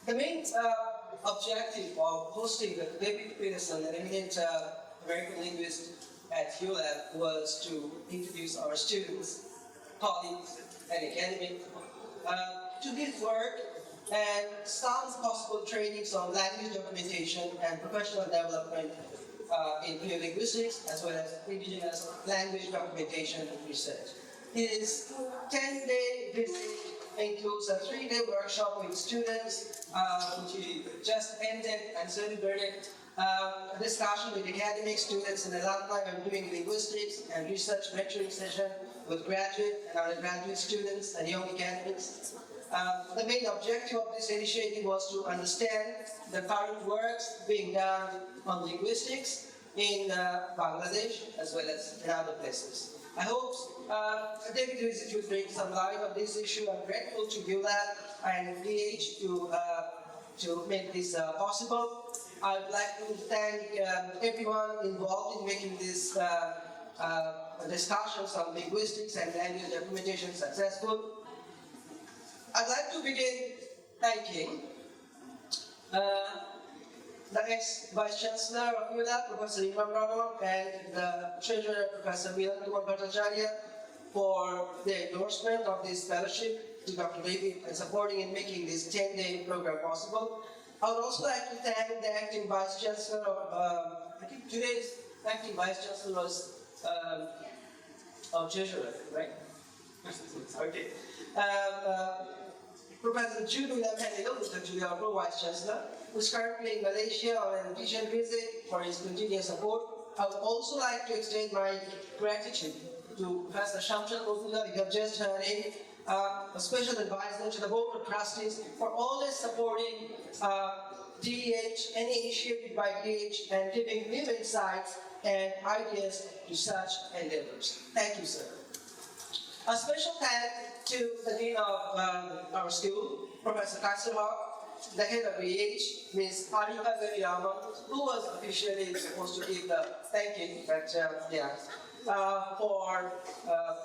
The main objective of hosting the David Peterson, an eminent American linguist at ULAB, was to introduce our students, colleagues, and academics to this work and some possible trainings on language documentation and professional development in linguistics, as well as indigenous language documentation and research. This 10-day visit includes a 3-day workshop with students, which just ended and celebrated a discussion with academic students and alumni on doing linguistics and research lecturing session with graduate and undergraduate students and young academics. The main objective of this initiative was to understand the current works being done on linguistics in Bangladesh as well as in other places. I hope David visit will bring some light on this issue. I'm grateful to ULAB and DH to make this possible. I would like to thank everyone involved in making this discussions on linguistics and language documentation successful. I'd like to begin thanking the ex-Vice Chancellor of ULAB, Professor Marma, and the Treasurer, Professor Milan Kumar Bhattacharya, for the endorsement of this fellowship to Dr. David and supporting and making this 10-day program possible. I would also like to thank the acting Vice Chancellor of, I think today's acting Vice Chancellor was Treasurer, right? Okay. Professor Julie Lampanillo, who's actually our Vice Chancellor, who's currently in Malaysia on an official visit, for his continued support. I would also like to extend my gratitude to Professor Shamshad Murtuza. You have just heard him a special advisor to the Board of Trustees for always supporting DH, any initiative by DH, and giving new insights and ideas to such endeavors. Thank you, sir. A special thanks to the Dean of our school, Professor Kasserhoff, the head of DH, Ms. Arika Gariyama, who was officially supposed to give the thanking, but for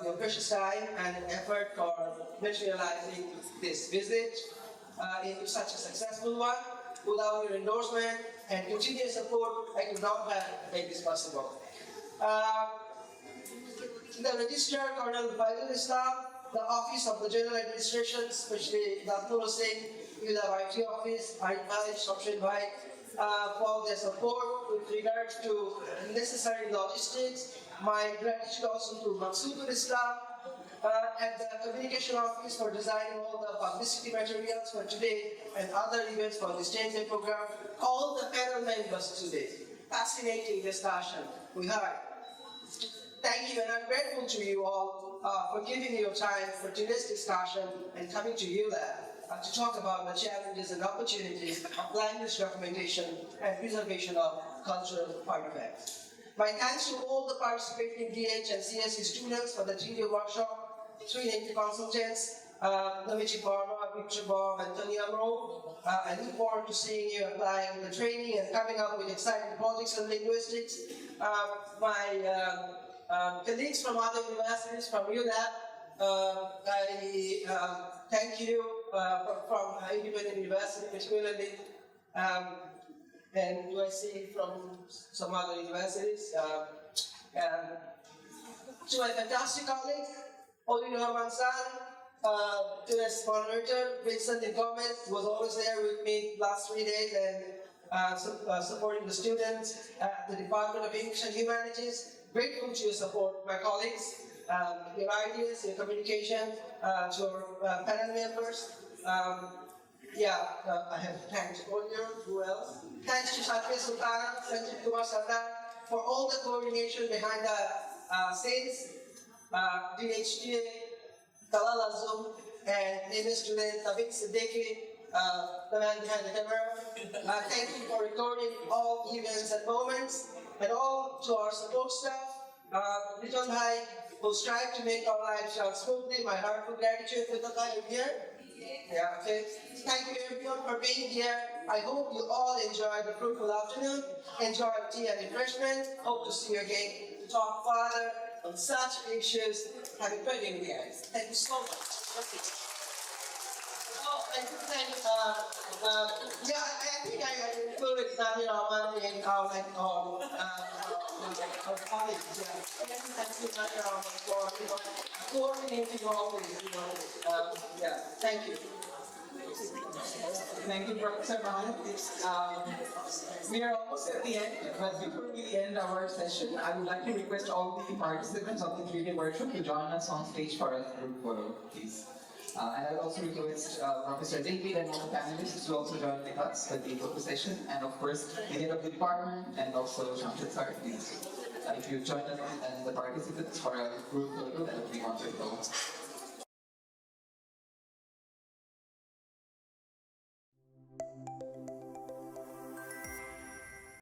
your precious time and effort for materializing this visit into such a successful one. Without your endorsement and continued support, I could not have made this possible. The Registrar, Colonel Faidul Islam, the Office of the General Administration, especially the ULAB IT Office, Arif Malik, Shamshed Bhai, for their support with regards to necessary logistics. My gratitude also to Maksudul Islam and the Communication Office for designing all the publicity materials for today and other events for this 10-day program. All the panel members today. Fascinating discussion we had. Thank you, and I'm grateful to you all for giving your time for today's discussion and coming to ULAB to talk about the challenges and opportunities of language documentation and preservation of cultural artifacts. My thanks to all the participating DH and CSE students for the 3-day workshop, 3 native consultants, Namichi Marma, Victor Bawm, and Tony Amro. I look forward to seeing you applying the training and coming up with exciting projects in linguistics. My colleagues from other universities, from ULAB, I thank you from independent university, particularly, and do I see from some other universities. And to my fantastic colleagues, Olin Mansan, today's moderator, Vincent Gomez was always there with me last 3 days and supporting the students at the Department of English and Humanities. Grateful to your support, my colleagues, your ideas, your communication, to our panel members. I have thanked earlier. Who else? Thanks to Satya Sultana, Sanjit Kumar Sardar for all the coordination behind the scenes. DHTA, Talal Azum, and MS student Tabik Siddiqui, the man behind the camera. Thank you for recording all events and moments, and all to our support staff. Riton Bhai will strive to make our lives run smoothly. My heartfelt gratitude to the guy here. Yeah, okay. Thank you everyone for being here. I hope you all enjoyed the fruitful afternoon. Enjoy tea and refreshment. Hope to see you again to talk further on such issues. Have a great evening, guys. Thank you so much. Oh, and thank I think I included Nani Raman in our colleagues. Thank you, Nani Raman, for coordinating all these. Thank you. Thank you, Professor Mahan. We are almost at the end, but before we end our session, I would like to request all the participants of the 3-day workshop to join us on stage for a group photo, please. And I would also request Professor David and all the panelists to also join with us for the photo session, and of course, the head of the department and also Shamshed sir, please. If you join us and the participants for a group photo, that would be wonderful.